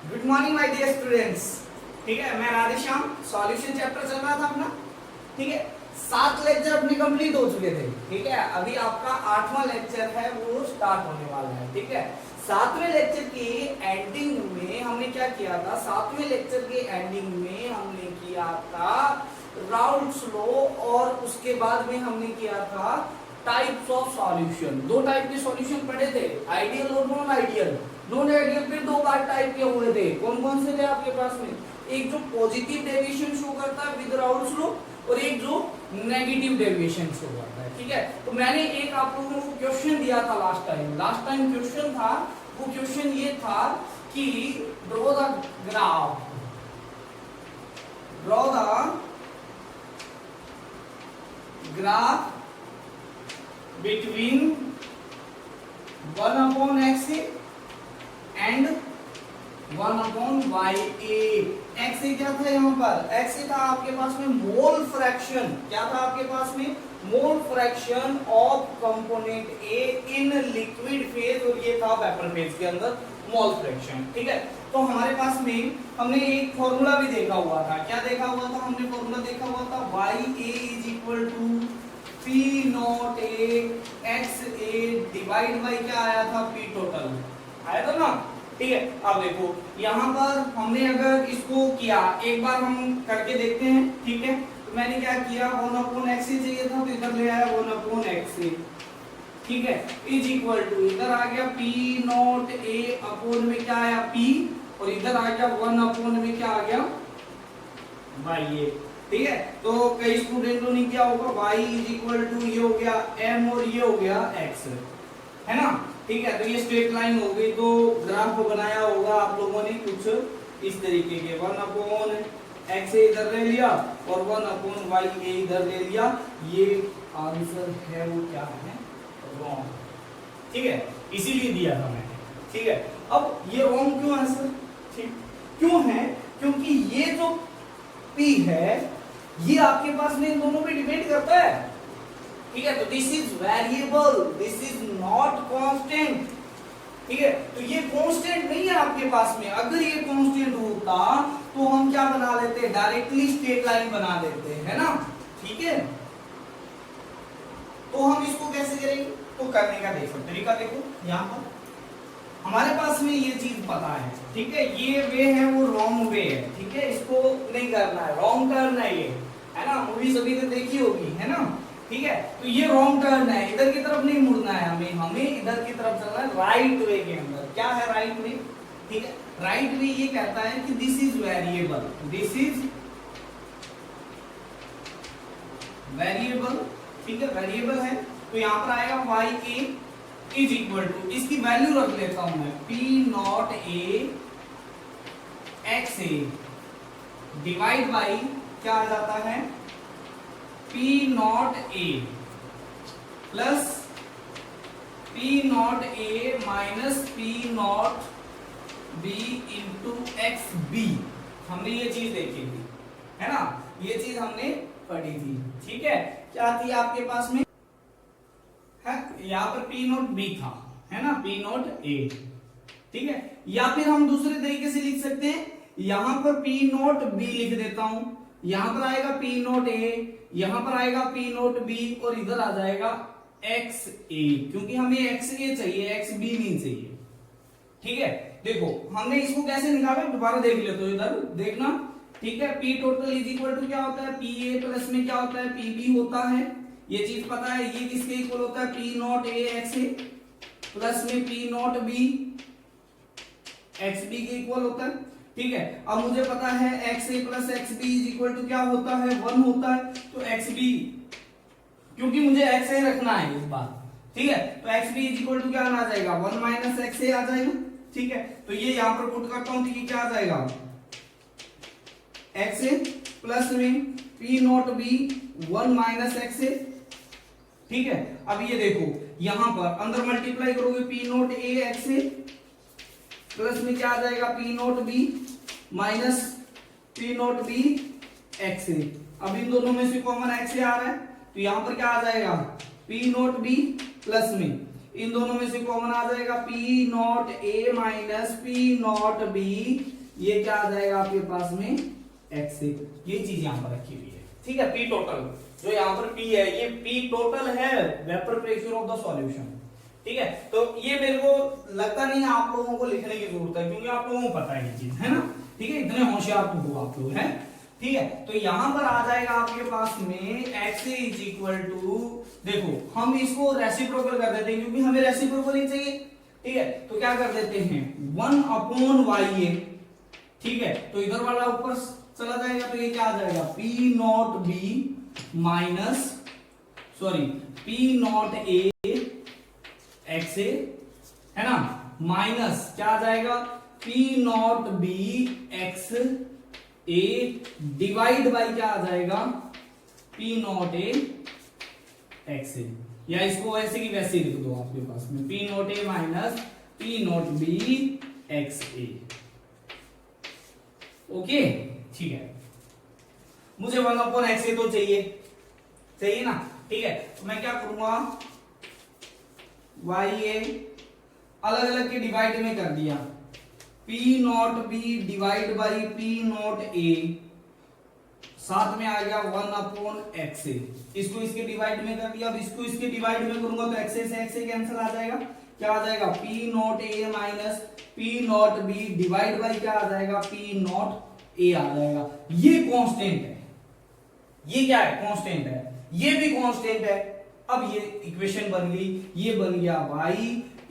Good morning my dear students. ठीक है, मैं राधेश्याम। सॉल्यूशन चैप्टर चल रहा था अपना। ठीक है, 7 लेक्चर अपने कंप्लीट हो चुके थे। ठीक है, अभी आपका 8वां लेक्चर है वो स्टार्ट होने वाला है। ठीक है, 7वें लेक्चर के एंडिंग में हमने क्या किया था? 7वें लेक्चर के एंडिंग में हमने किया था राउल्ट्स लॉ, और उसके बाद में हमने किया था टाइप्स ऑफ सॉल्यूशन। 2 टाइप के सॉल्यूशन पढ़े थे, आइडियल और नॉन आइडियल। नॉन आइडियल फिर 2 बार टाइप के हुए थे। कौन कौन से थे आपके पास में? एक जो पॉजिटिव डेविएशन शो करता है विद राउल्ट्स लॉ, और एक जो नेगेटिव डेविएशन शो करता है। ठीक है, तो मैंने एक आप लोगों को क्वेश्चन दिया था लास्ट टाइम क्वेश्चन था, वो क्वेश्चन ये था कि draw the graph between 1/xa and 1/ya। xa क्या था यहाँ पर? xa था आपके पास में मोल फ्रैक्शन। क्या था आपके पास में? Mole fraction of component A in liquid phase, और ये था वेपर फेज के अंदर मोल फ्रैक्शन। ठीक है, तो हमारे पास में हमने एक फॉर्मूला भी देखा हुआ था। क्या देखा हुआ था? हमने फॉर्मूला देखा हुआ था YA P not A x A divide by क्या आया था? P टोटल आया था ना। ठीक है, अब देखो यहाँ पर हमने अगर इसको किया, एक बार हम करके देखते हैं। ठीक है, तो मैंने क्या किया, 1/xa चाहिए था तो इधर ले आया 1/xa। ठीक है, इज इक्वल टू इधर आ गया P नॉट A अपॉन में क्या आया P, और इधर आ गया 1 अपॉन में क्या आ गया YA। ठीक है, तो कई स्टूडेंटों ने क्या होगा, y इज इक्वल टू ये हो गया m और ये हो गया x, है ना। ठीक है, तो ये स्ट्रेट लाइन हो गई। तो ग्राफ बनाया होगा आप लोगों ने कुछ इस तरीके के, 1/x इधर ले लिया और 1/y इधर ले लिया। ये आंसर है वो क्या है? रॉन्ग। ठीक है, इसीलिए दिया था मैंने। ठीक है, अब ये रॉन्ग क्यों है सर? ठीक क्यों है? क्योंकि ये जो P है ये आपके पास में इन दोनों पे डिपेंड करता है। ठीक है, तो this is variable, this is not constant. ठीक है, तो ये कांस्टेंट नहीं है आपके पास में। अगर ये कांस्टेंट होता तो हम क्या बना लेते? डायरेक्टली स्ट्रेट लाइन बना देते, है ना। ठीक है, तो हम इसको कैसे करेंगे? तो करने का देखो तरीका, देखो यहाँ पर हमारे पास में ये चीज पता है। ठीक है, ये वे है वो रॉन्ग वे है। ठीक है, इसको नहीं करना है, रॉन्ग टर्न है ये, है ना। मूवी सभी ने देखी होगी, है ना। ठीक है, तो ये रॉन्ग टर्न है, इधर की तरफ नहीं मुड़ना है हमें इधर की तरफ चलना है राइट वे के अंदर। क्या है राइट वे? ठीक है, राइट वे ये कहता है कि this is variable, this is variable. ठीक है, वेरिएबल है, तो यहां पर आएगा YA इज इक्वल टू, इसकी वैल्यू रख लेता हूं मैं, P not A x A divide by क्या आ जाता है? P not A plus P not A minus P not B into X B. हमने ये चीज देखी थी, है ना, ये चीज हमने पढ़ी थी। ठीक है, क्या थी आपके पास में? यहाँ पर P नोट B था, है ना, P नोट A। ठीक है, या फिर हम दूसरे तरीके से लिख सकते हैं, यहां पर P नोट B लिख देता हूं, यहां पर आएगा P नोट A, यहां पर आएगा P नोट B, और इधर आ जाएगा XA, क्योंकि हमें XA चाहिए, XB नहीं चाहिए। ठीक है, देखो हमने इसको कैसे निकाला, दोबारा देख लेते हो, इधर देखना। ठीक है, P total is equal to क्या होता है? PA प्लस में क्या होता है? PB होता है। ये चीज पता है, ये किसके इक्वल होता है? P not A x A plus में P not B X B के इक्वल होता है। ठीक है, अब मुझे पता है XA plus XB is equal to क्या होता है? 1 होता है। तो XB, क्योंकि मुझे XA रखना है इस बार। ठीक है, तो XB इज इक्वल टू क्या आ जाएगा? 1 माइनस XA आ जाएगा। ठीक है, तो ये यहां पर पुट करता हूं, तो ये क्या आ जाएगा? XA प्लस में P not B 1 minus XA। ठीक है, अब ये देखो यहां पर अंदर मल्टीप्लाई करोगे P naught A x A plus में क्या आ जाएगा? P naught B minus P naught B x A. अब इन दोनों में से कॉमन एक्स ए आ रहा है, तो यहां पर क्या आ जाएगा? P नोट B प्लस में इन दोनों में से कॉमन आ जाएगा P not A minus P not be, ये क्या आ जाएगा आपके पास में एक्स ए। ये चीज यहां पर रखी हुई है, ठीक है। पी टोटल जो यहाँ पर पी है, ये पी टोटल है vapour pressure of the solution, ठीक है। तो ये मेरे को लगता नहीं आप लोगों को लिखने की जरूरत है, क्योंकि आप लोगों को पता है ये चीज, है ना, ठीक है। इतने होशियार तो हो आप लोग, हैं, ठीक है। तो यहां पर आ जाएगा आपके पास में x इज इक्वल टू, देखो हम इसको रेसिप्रोकल कर देते हैं, क्योंकि हमें रेसिप्रोकल ही चाहिए, ठीक है। तो क्या कर देते हैं 1 अपॉन वाई ए, ठीक है। तो इधर वाला ऊपर चला जाएगा, तो ये क्या आ जाएगा P not B minus sorry P not A x A, है ना, माइनस क्या आ जाएगा P not B x A divide by क्या आ जाएगा P not A x A, या इसको ऐसे की वैसे लिख दो आपके पास में P not A minus P not B x A. Okay, ठीक है। मुझे 1 अपॉन एक्स ए तो चाहिए ना, ठीक है। तो मैं क्या करूंगा वाई ए अलग अलग के डिवाइड में कर दिया, P not B divide by P not a, साथ में आ गया 1 अपॉन एक्स ए, इसको इसके डिवाइड में कर दिया। अब इसको इसके डिवाइड में करूंगा तो एक्स ए से एक्स ए कैंसिल आ जाएगा, क्या आ जाएगा P not A minus P not B divide by क्या आ जाएगा पी नॉट ए आ जाएगा। ये कांस्टेंट है, ये क्या है कांस्टेंट है, ये भी कांस्टेंट है। अब ये इक्वेशन बन गई, ये बन गया y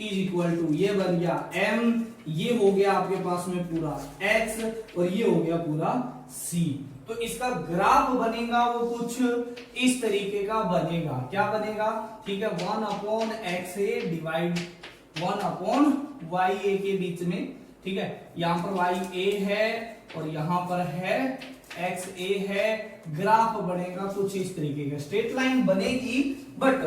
इज इक्वल टू, ये बन गया m, ये हो गया आपके पास में पूरा x और ये हो गया पूरा c। तो इसका ग्राफ बनेगा वो कुछ इस तरीके का बनेगा, क्या बनेगा, ठीक है, 1 upon x A divide 1 upon Y ए के बीच में, ठीक है। यहां पर वाई ए है और यहां पर है एक्स ए है, ग्राफ बनेगा कुछ इस तरीके का, स्ट्रेट लाइन बनेगी बट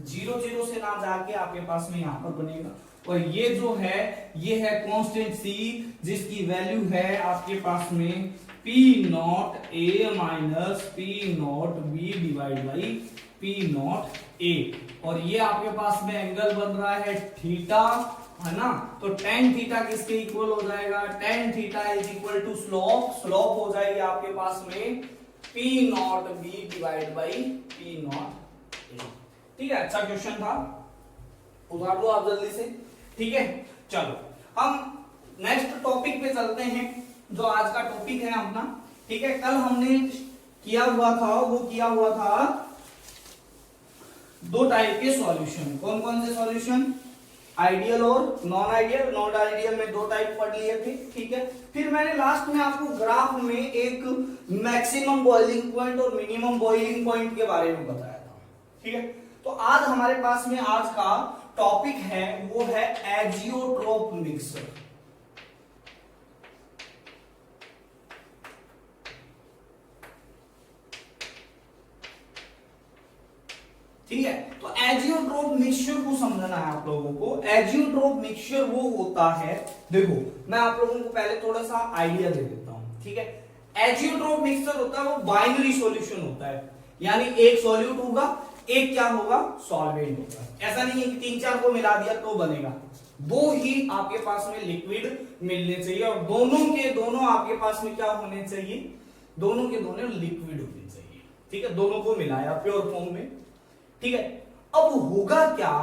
0 0 से ना जाके आपके पास में यहां पर बनेगा। और ये जो है ये है कांस्टेंट सी, जिसकी वैल्यू है आपके पास में P not A minus P not B divide by P not a, और ये आपके पास में एंगल बन रहा है थीटा, है ना। तो tan थीटा किसके इक्वल हो जाएगा, tan theta is equal to slope, slope हो जाएगी आपके पास में P not B divide by P not A, ठीक है। अच्छा क्वेश्चन था, उतार लो आप जल्दी से, ठीक है। चलो हम नेक्स्ट टॉपिक पे चलते हैं, जो आज का टॉपिक है अपना, ठीक है। कल हमने किया हुआ था, वो किया हुआ था 2 टाइप के सॉल्यूशन। कौन कौन से सॉल्यूशन, आइडियल और नॉन आइडियल। नॉन आइडियल में 2 टाइप पढ़ लिए थे, ठीक है। फिर मैंने लास्ट में आपको ग्राफ में एक मैक्सिमम बॉइलिंग पॉइंट और मिनिमम बॉइलिंग पॉइंट के बारे में बताया था, ठीक है। तो आज हमारे पास में आज का टॉपिक है वो है एजियोट्रोप मिक्सर, ठीक है। तो एजियोट्रोप मिक्सचर को समझना है आप लोगों को। एजियोट्रोप मिक्सचर वो होता है, देखो मैं आप लोगों को पहले थोड़ा सा आइडिया दे देता हूं, ठीक है। एजियोट्रोप मिक्सचर होता है वो बाइनरी सॉल्यूशन होता है, यानी एक सॉल्यूट होगा, एक क्या होगा सॉल्वेंट होगा। ऐसा नहीं है कि 3-4 को मिला दिया तो बनेगा, 2 ही आपके पास में लिक्विड मिलने चाहिए और दोनों के दोनों आपके पास में क्या होने चाहिए, दोनों के दोनों लिक्विड होने चाहिए, ठीक है। दोनों को मिलाया प्योर फॉर्म में, ठीक है। अब होगा क्या,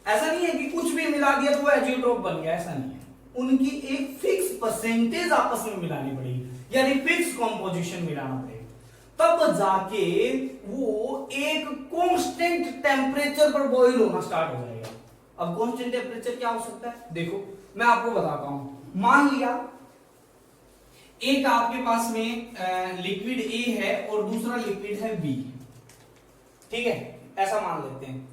ऐसा नहीं है कि कुछ भी मिला दिया तो वो एजियोट्रोप बन गया, ऐसा नहीं है। उनकी एक फिक्स परसेंटेज आपस में मिलानी पड़ेगी, यानी फिक्स कॉम्पोजिशन मिलाना पड़ेगा, तब जाके वो एक कांस्टेंट टेम्परेचर पर बॉईल होना स्टार्ट हो जाएगा। अब कांस्टेंट टेम्परेचर क्या हो सकता है, देखो मैं आपको बताता हूं। मान लिया एक आपके पास में लिक्विड ए है और दूसरा लिक्विड है बी, ठीक है, ऐसा मान लेते हैं।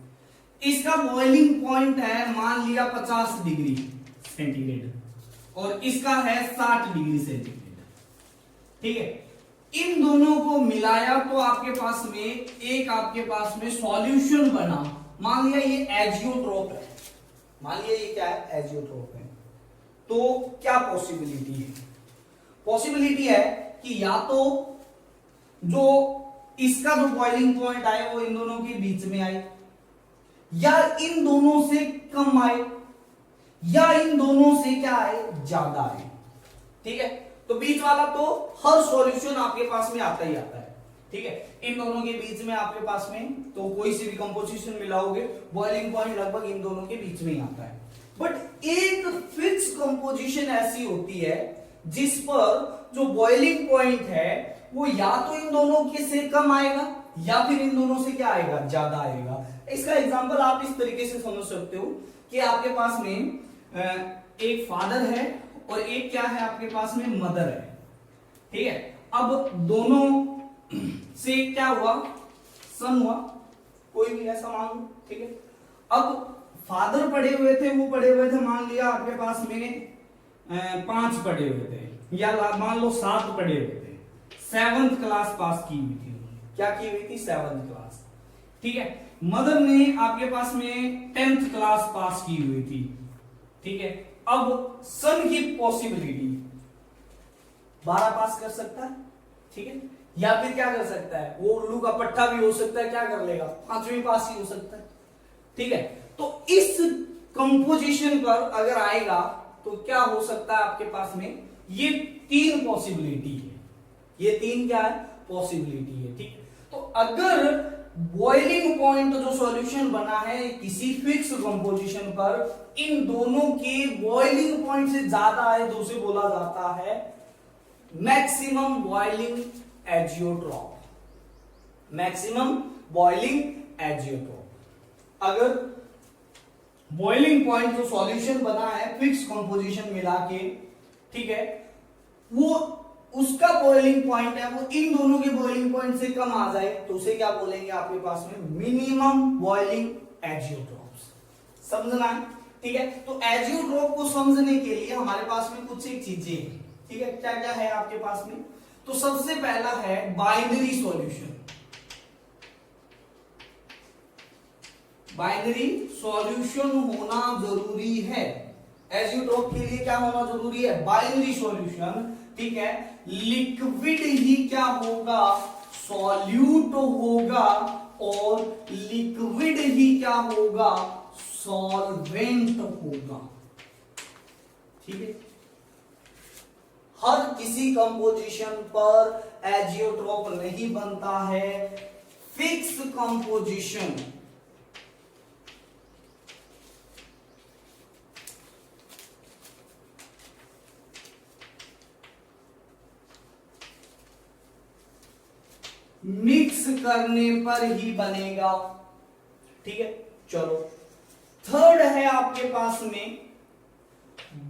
इसका बॉइलिंग पॉइंट है मान लिया 50 डिग्री सेंटीग्रेड और इसका है 60 डिग्री सेंटीग्रेड, ठीक है। इन दोनों को मिलाया तो आपके पास में एक आपके पास में सॉल्यूशन बना, मान लिया ये एजियोट्रोप है, मान लिया ये क्या है एजियोट्रोप है। तो क्या पॉसिबिलिटी है, पॉसिबिलिटी है कि या तो जो इसका जो बॉइलिंग पॉइंट आए वो इन दोनों के बीच में आए, या इन दोनों से कम आए या इन दोनों से क्या आए, ज्यादा आए। ठीक है, तो बीच वाला तो हर सॉल्यूशन आपके पास में आता ही आता है। ठीक है, इन दोनों के बीच में आपके पास में तो कोई सी भी कंपोजिशन मिलाओगे, बॉइलिंग पॉइंट लगभग इन दोनों के बीच में ही आता है। बट एक फिक्स कंपोजिशन ऐसी होती है जिस पर जो बॉइलिंग पॉइंट है वो या तो इन दोनों के से कम आएगा या फिर इन दोनों से क्या आएगा, ज्यादा आएगा। इसका एग्जांपल आप इस तरीके से समझ सकते हो कि आपके पास में एक फादर है और एक क्या है आपके पास में मदर है। ठीक है, अब दोनों से क्या हुआ, सन हुआ, कोई भी ऐसा मान लो। ठीक है, अब फादर पढ़े हुए थे, वो पढ़े हुए थे, मान लिया आपके पास में 5 पढ़े हुए थे या मान लो 7 पढ़े हुए थे, 7th क्लास पास की हुई थी। क्या की हुई थी, 7th क्लास। ठीक है, मदर ने आपके पास में 10th क्लास पास की हुई थी। ठीक है, अब सन की पॉसिबिलिटी 12 पास कर सकता है। ठीक है, या फिर क्या कर सकता है, वो उल्लू का पट्टा भी हो सकता है, क्या कर लेगा, 5वीं पास ही हो सकता है। ठीक है, तो इस कंपोजिशन पर अगर आएगा तो क्या हो सकता है आपके पास में, ये 3 पॉसिबिलिटी है, ये 3 क्या है, पॉसिबिलिटी है। ठीक है, तो अगर बॉइलिंग पॉइंट जो सॉल्यूशन बना है किसी फिक्स कंपोजिशन पर, इन दोनों के बॉइलिंग पॉइंट से ज्यादा है तो उसे बोला जाता है maximum boiling azeotrope, maximum boiling azeotrope. अगर बॉइलिंग पॉइंट जो सॉल्यूशन बना है फिक्स कंपोजिशन मिला के, ठीक है, वो उसका बॉइलिंग पॉइंट है वो इन दोनों के बॉइलिंग पॉइंट से कम आ जाए तो उसे क्या बोलेंगे आपके पास में, मिनिमम बॉइलिंग एजियोट्रॉप्स। समझना है? ठीक है, तो एजियोट्रॉप को समझने के लिए हमारे पास में कुछ एक चीजें हैं। ठीक है, क्या क्या है आपके पास में, तो सबसे पहला है बाइनरी सॉल्यूशन। बाइनरी सॉल्यूशन होना जरूरी है। एजियोट्रॉप के लिए क्या होना जरूरी है, बाइनरी सॉल्यूशन। ठीक है, लिक्विड ही क्या होगा, सॉल्यूट होगा, और लिक्विड ही क्या होगा, सॉल्वेंट होगा। ठीक है, हर किसी कंपोजिशन पर एजियोट्रॉप नहीं बनता है। फिक्स कंपोजिशन मिक्स करने पर ही बनेगा। ठीक है, चलो थर्ड है आपके पास में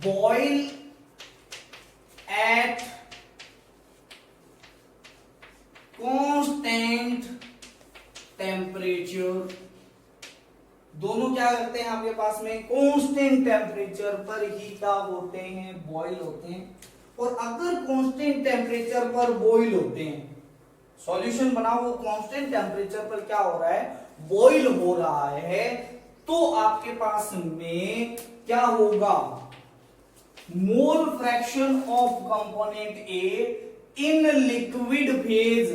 बॉइल एट कांस्टेंट टेम्परेचर। दोनों क्या करते हैं आपके पास में, कांस्टेंट टेम्परेचर पर ही क्या होते हैं, बॉइल होते हैं। और अगर कांस्टेंट टेम्परेचर पर बॉइल होते हैं, सॉल्यूशन बना वो कांस्टेंट टेम्परेचर पर क्या हो रहा है, बॉइल हो रहा है, तो आपके पास में क्या होगा, mole fraction of component A in liquid phase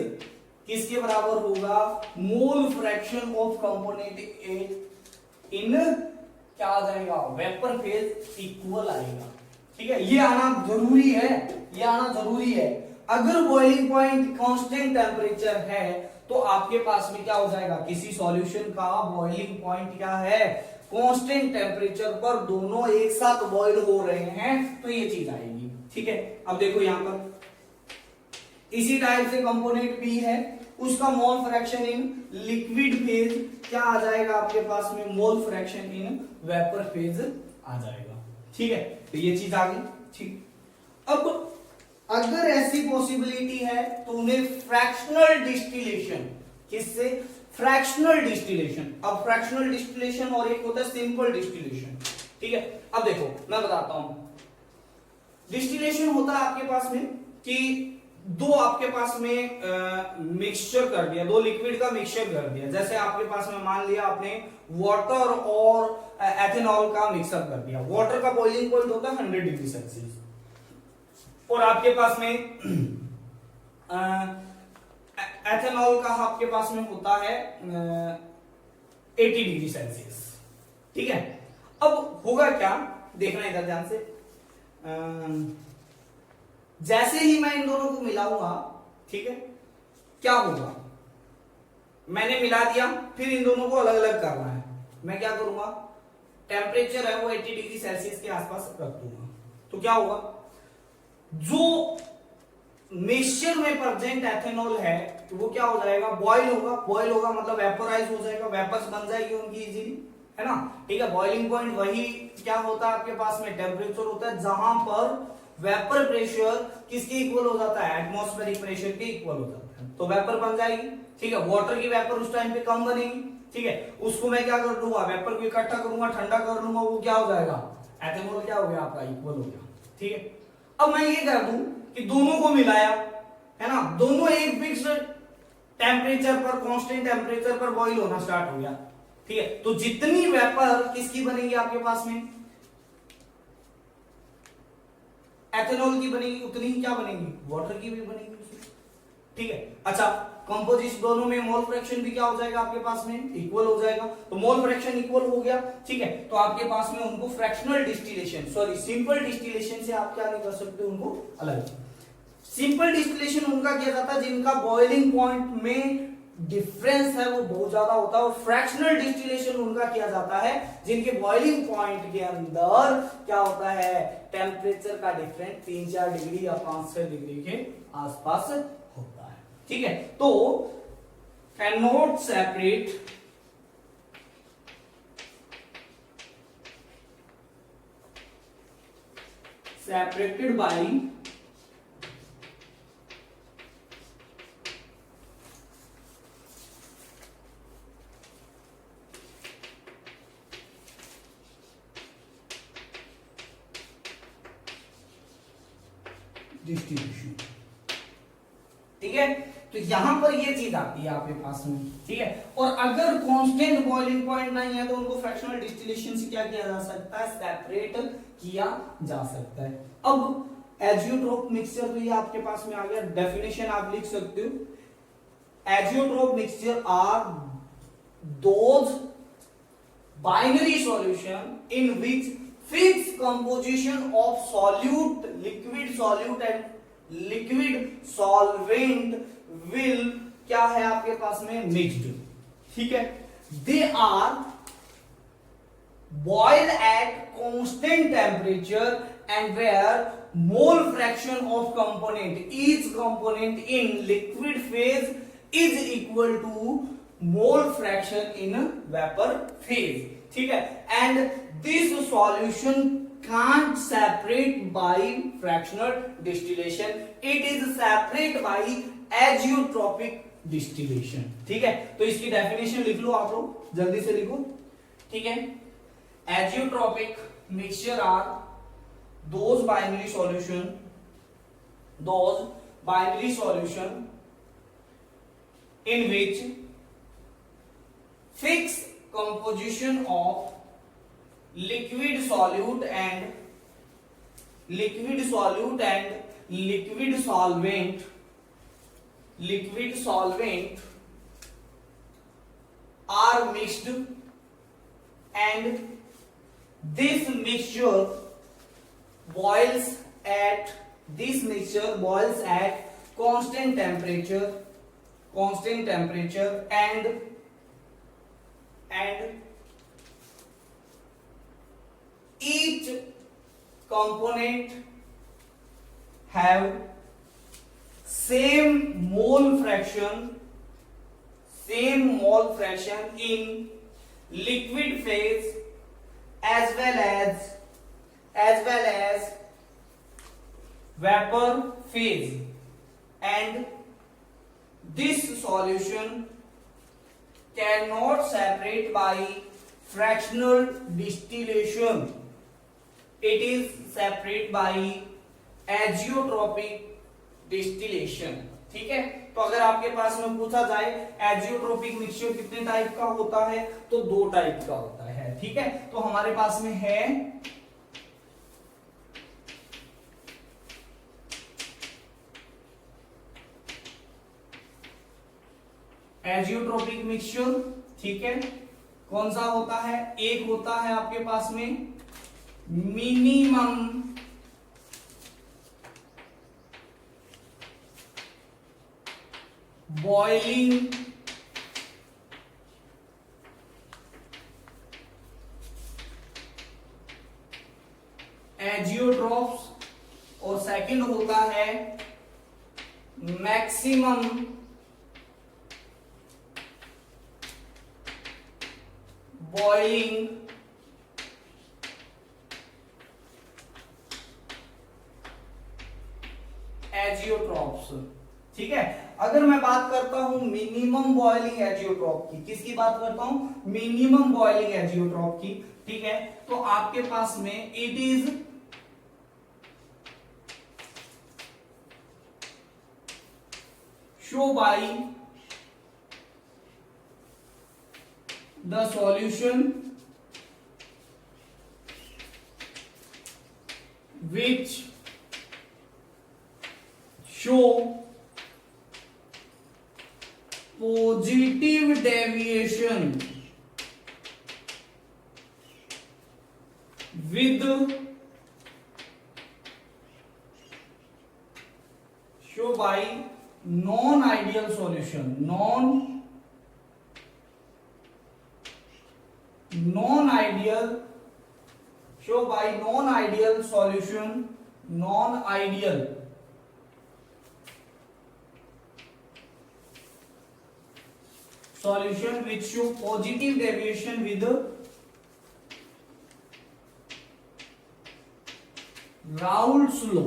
किसके बराबर होगा, mole fraction of component A in क्या आ जाएगा, वेपर फेज इक्वल आएगा। ठीक है, ये आना जरूरी है, ये आना जरूरी है। अगर बॉइलिंग पॉइंट कांस्टेंट टेम्परेचर है तो आपके पास में क्या हो जाएगा, किसी सॉल्यूशन का बॉइलिंग पॉइंट क्या है, कांस्टेंट टेम्परेचर पर दोनों एक साथ बॉइल हो रहे हैं तो ये चीज आएगी। ठीक है, अब देखो यहां पर इसी टाइप से कंपोनेंट बी है, उसका mole fraction in liquid phase क्या आ जाएगा आपके पास में, mole fraction in vapour phase आ जाएगा। ठीक है, तो ये चीज आ गई। ठीक, अब अगर ऐसी पॉसिबिलिटी है तो उन्हें फ्रैक्शनल डिस्टिलेशन, किससे, फ्रैक्शनल डिस्टिलेशन। अब फ्रैक्शनल डिस्टिलेशन और एक होता है सिंपल डिस्टिलेशन। ठीक है, अब देखो मैं बताता हूं, डिस्टिलेशन होता है आपके पास में कि दो आपके पास में मिक्सचर कर दिया, दो लिक्विड का मिक्सचर कर दिया। जैसे आपके पास में मान लिया आपने वाटर और एथेनॉल का मिक्सअप कर दिया। वाटर का बॉइलिंग पॉइंट होता है 100 डिग्री सेल्सियस और आपके पास में एथेनॉल का आपके पास में होता है 80 डिग्री सेल्सियस। ठीक है, अब होगा क्या, देखना इधर ध्यान से। जैसे ही मैं इन दोनों को मिलाऊंगा, ठीक है, क्या होगा, मैंने मिला दिया, फिर इन दोनों को अलग अलग करना है। मैं क्या करूंगा, टेम्परेचर है वो 80 डिग्री सेल्सियस के आसपास रख दूंगा। तो क्या होगा, जो मिक्सचर में प्रेजेंट एथेनॉल है वो क्या हो जाएगा, बॉयल होगा। बॉयल होगा मतलब वेपोराइज हो जाएगा, वेपर्स बन जाएगी उनकी इजीली, है ना। ठीक है, बॉइलिंग पॉइंट वही क्या होता है आपके पास में, टेम्परेचर होता है, जहां पर वेपर प्रेशर किसके इक्वल हो जाता है, एटमॉस्फेरिक प्रेशर के इक्वल हो जाता है, तो वेपर बन जाएगी। ठीक है, वाटर की वेपर उस टाइम पे कम बनेगी। ठीक है, उसको मैं क्या कर दूंगा, वेपर को इकट्ठा करूंगा, ठंडा कर लूंगा, वो क्या हो जाएगा, एथेनॉल क्या हो गया आपका, इक्वल हो गया। ठीक है, अब मैं ये कर दूं कि दोनों को मिलाया, है ना, दोनों एक फिक्स टेम्परेचर पर, कांस्टेंट टेम्परेचर पर बॉईल होना स्टार्ट हो गया। ठीक है, तो जितनी वेपर किसकी बनेगी आपके पास में, एथेनॉल की बनेगी, उतनी ही क्या बनेगी, वाटर की भी बनेगी। ठीक है, अच्छा, कंपोजिशन दोनों में मोल फ्रैक्शन भी क्या हो जाएगा आपके पास में, इक्वल हो जाएगा। तो मोल फ्रैक्शन इक्वल हो गया। ठीक है, तो आपके पास में उनको fractional distillation, sorry simple distillation से आप क्या नहीं कर सकते, उनको अलग। सिंपल डिस्टिलेशन उनका किया जाता है जिनका बॉइलिंग पॉइंट में डिफरेंस है वो बहुत ज्यादा होता है, और फ्रैक्शनल डिस्टिलेशन उनका किया जाता है जिनके बॉइलिंग पॉइंट के अंदर क्या होता है, टेम्परेचर का डिफरेंस 3-4 डिग्री या 5-6 डिग्री के आसपास होता है। ठीक है, तो can not separate separated by distribution. ठीक है, तो यहां पर ये चीज आती है आपके पास में। ठीक है, और अगर कांस्टेंट बॉइलिंग पॉइंट नहीं है तो उनको फ्रैक्शनल डिस्टिलेशन से क्या किया जा सकता है, सेपरेट किया जा सकता है। अब एजियोट्रोप मिक्सचर तो ये आपके पास में आ गया, डेफिनेशन आप लिख सकते हो। Azeotrope mixture are those binary solution in which fixed composition of solute, liquid solute and liquid solvent will क्या है आपके पास में, mixed। ठीक है, they are boiled at constant temperature and where mole fraction of component, each component in liquid phase is equal to mole fraction in vapor phase। ठीक है, and this solution can't separate by fractional distillation, it is separate by azeotropic distillation। ठीक है, तो इसकी definition लिख लो आप लोग, जल्दी से लिखो। ठीक है, azeotropic mixture are those binary solution in which fixed composition of liquid solute and liquid solvent are mixed, and this mixture boils at constant temperature and each component have same mole fraction in liquid phase as well as vapor phase, and this solution cannot separate by fractional distillation, it is separate by azeotropic distillation। ठीक है, तो अगर आपके पास में पूछा जाए एजियोट्रोपिक mixture कितने टाइप का होता है, तो 2 टाइप का होता है। ठीक है, तो हमारे पास में है एजियोट्रोपिक मिक्सचर, ठीक है, कौन सा होता है? एक होता है आपके पास में मिनिमम बॉइलिंग एजियोट्रॉप्स, और सेकंड होता है मैक्सिमम बॉइलिंग एजियोट्रॉप्स। ठीक है, अगर मैं बात करता हूं मिनिमम बॉइलिंग एजियोट्रॉप की, किसकी बात करता हूं? मिनिमम बॉइलिंग एजियोट्रॉप की। ठीक है, तो आपके पास में it is show by the solution which show positive deviation with show by non-ideal solution, non-ideal show by non-ideal solution, non-ideal solution which show positive deviation with Raoult's law.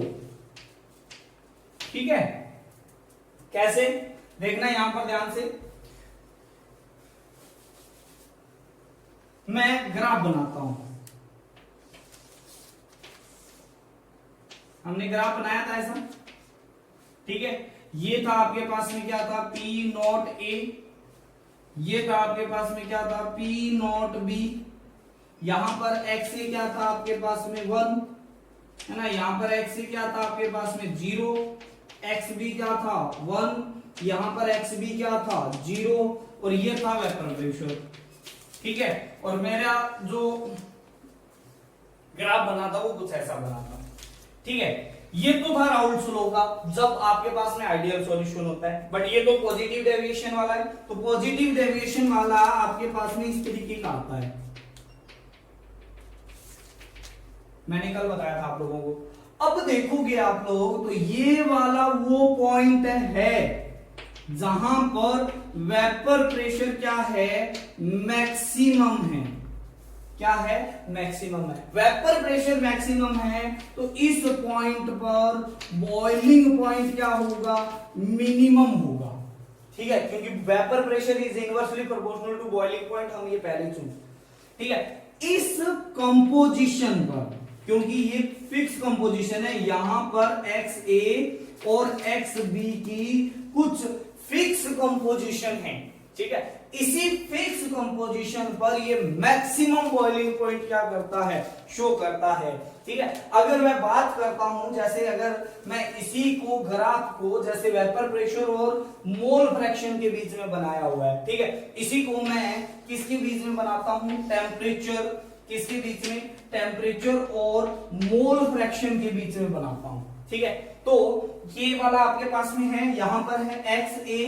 ठीक है, कैसे देखना यहां पर ध्यान से, मैं ग्राफ बनाता हूं। हमने ग्राफ बनाया था ऐसा, ठीक है, ये था आपके पास में क्या था? P नॉट A, ये था आपके पास में क्या था? P नॉट B, यहां पर x A क्या था आपके पास में 1 है ना, यहां पर x A क्या था आपके पास में 0, x B क्या था 1, यहां पर x B क्या था 0, और ये था वेपर प्रेशर। ठीक है, और मेरा जो ग्राफ बना था वो कुछ ऐसा बना था। ठीक है, ये तो था राउल्ट्स लॉ का, जब आपके पास में आइडियल सॉल्यूशन होता है, बट ये तो पॉजिटिव डेविएशन वाला है। तो पॉजिटिव डेविएशन वाला आपके पास में इस तरीके का आता है, मैंने कल बताया था आप लोगों को। अब देखोगे आप लोग तो ये वाला वो पॉइंट है जहां पर वेपर प्रेशर क्या है? मैक्सिमम है। क्या है? मैक्सिमम है। वेपर प्रेशर मैक्सिमम है, तो इस पॉइंट पर बॉइलिंग पॉइंट क्या होगा? मिनिमम होगा। ठीक है, क्योंकि vapour pressure is inversely proportional to boiling point, हम ये पहले चुन। ठीक है, इस कंपोजिशन पर, क्योंकि ये फिक्स कंपोजिशन है, यहां पर XA और XB की कुछ फिक्स कंपोजिशन है। ठीक है, इसी फिक्स कंपोजिशन पर ये मैक्सिमम बॉइलिंग पॉइंट क्या करता है? शो करता है। ठीक है, अगर मैं बात करता हूं, जैसे अगर मैं इसी को ग्राफ को जैसे वेपर प्रेशर और मोल फ्रैक्शन के बीच में बनाया हुआ है, ठीक है, इसी को मैं किसके बीच में बनाता हूं? टेम्परेचर, किसके बीच में? टेम्परेचर और मोल फ्रैक्शन के बीच में बनाता हूं। ठीक है, तो ये वाला आपके पास में है, यहां पर है XA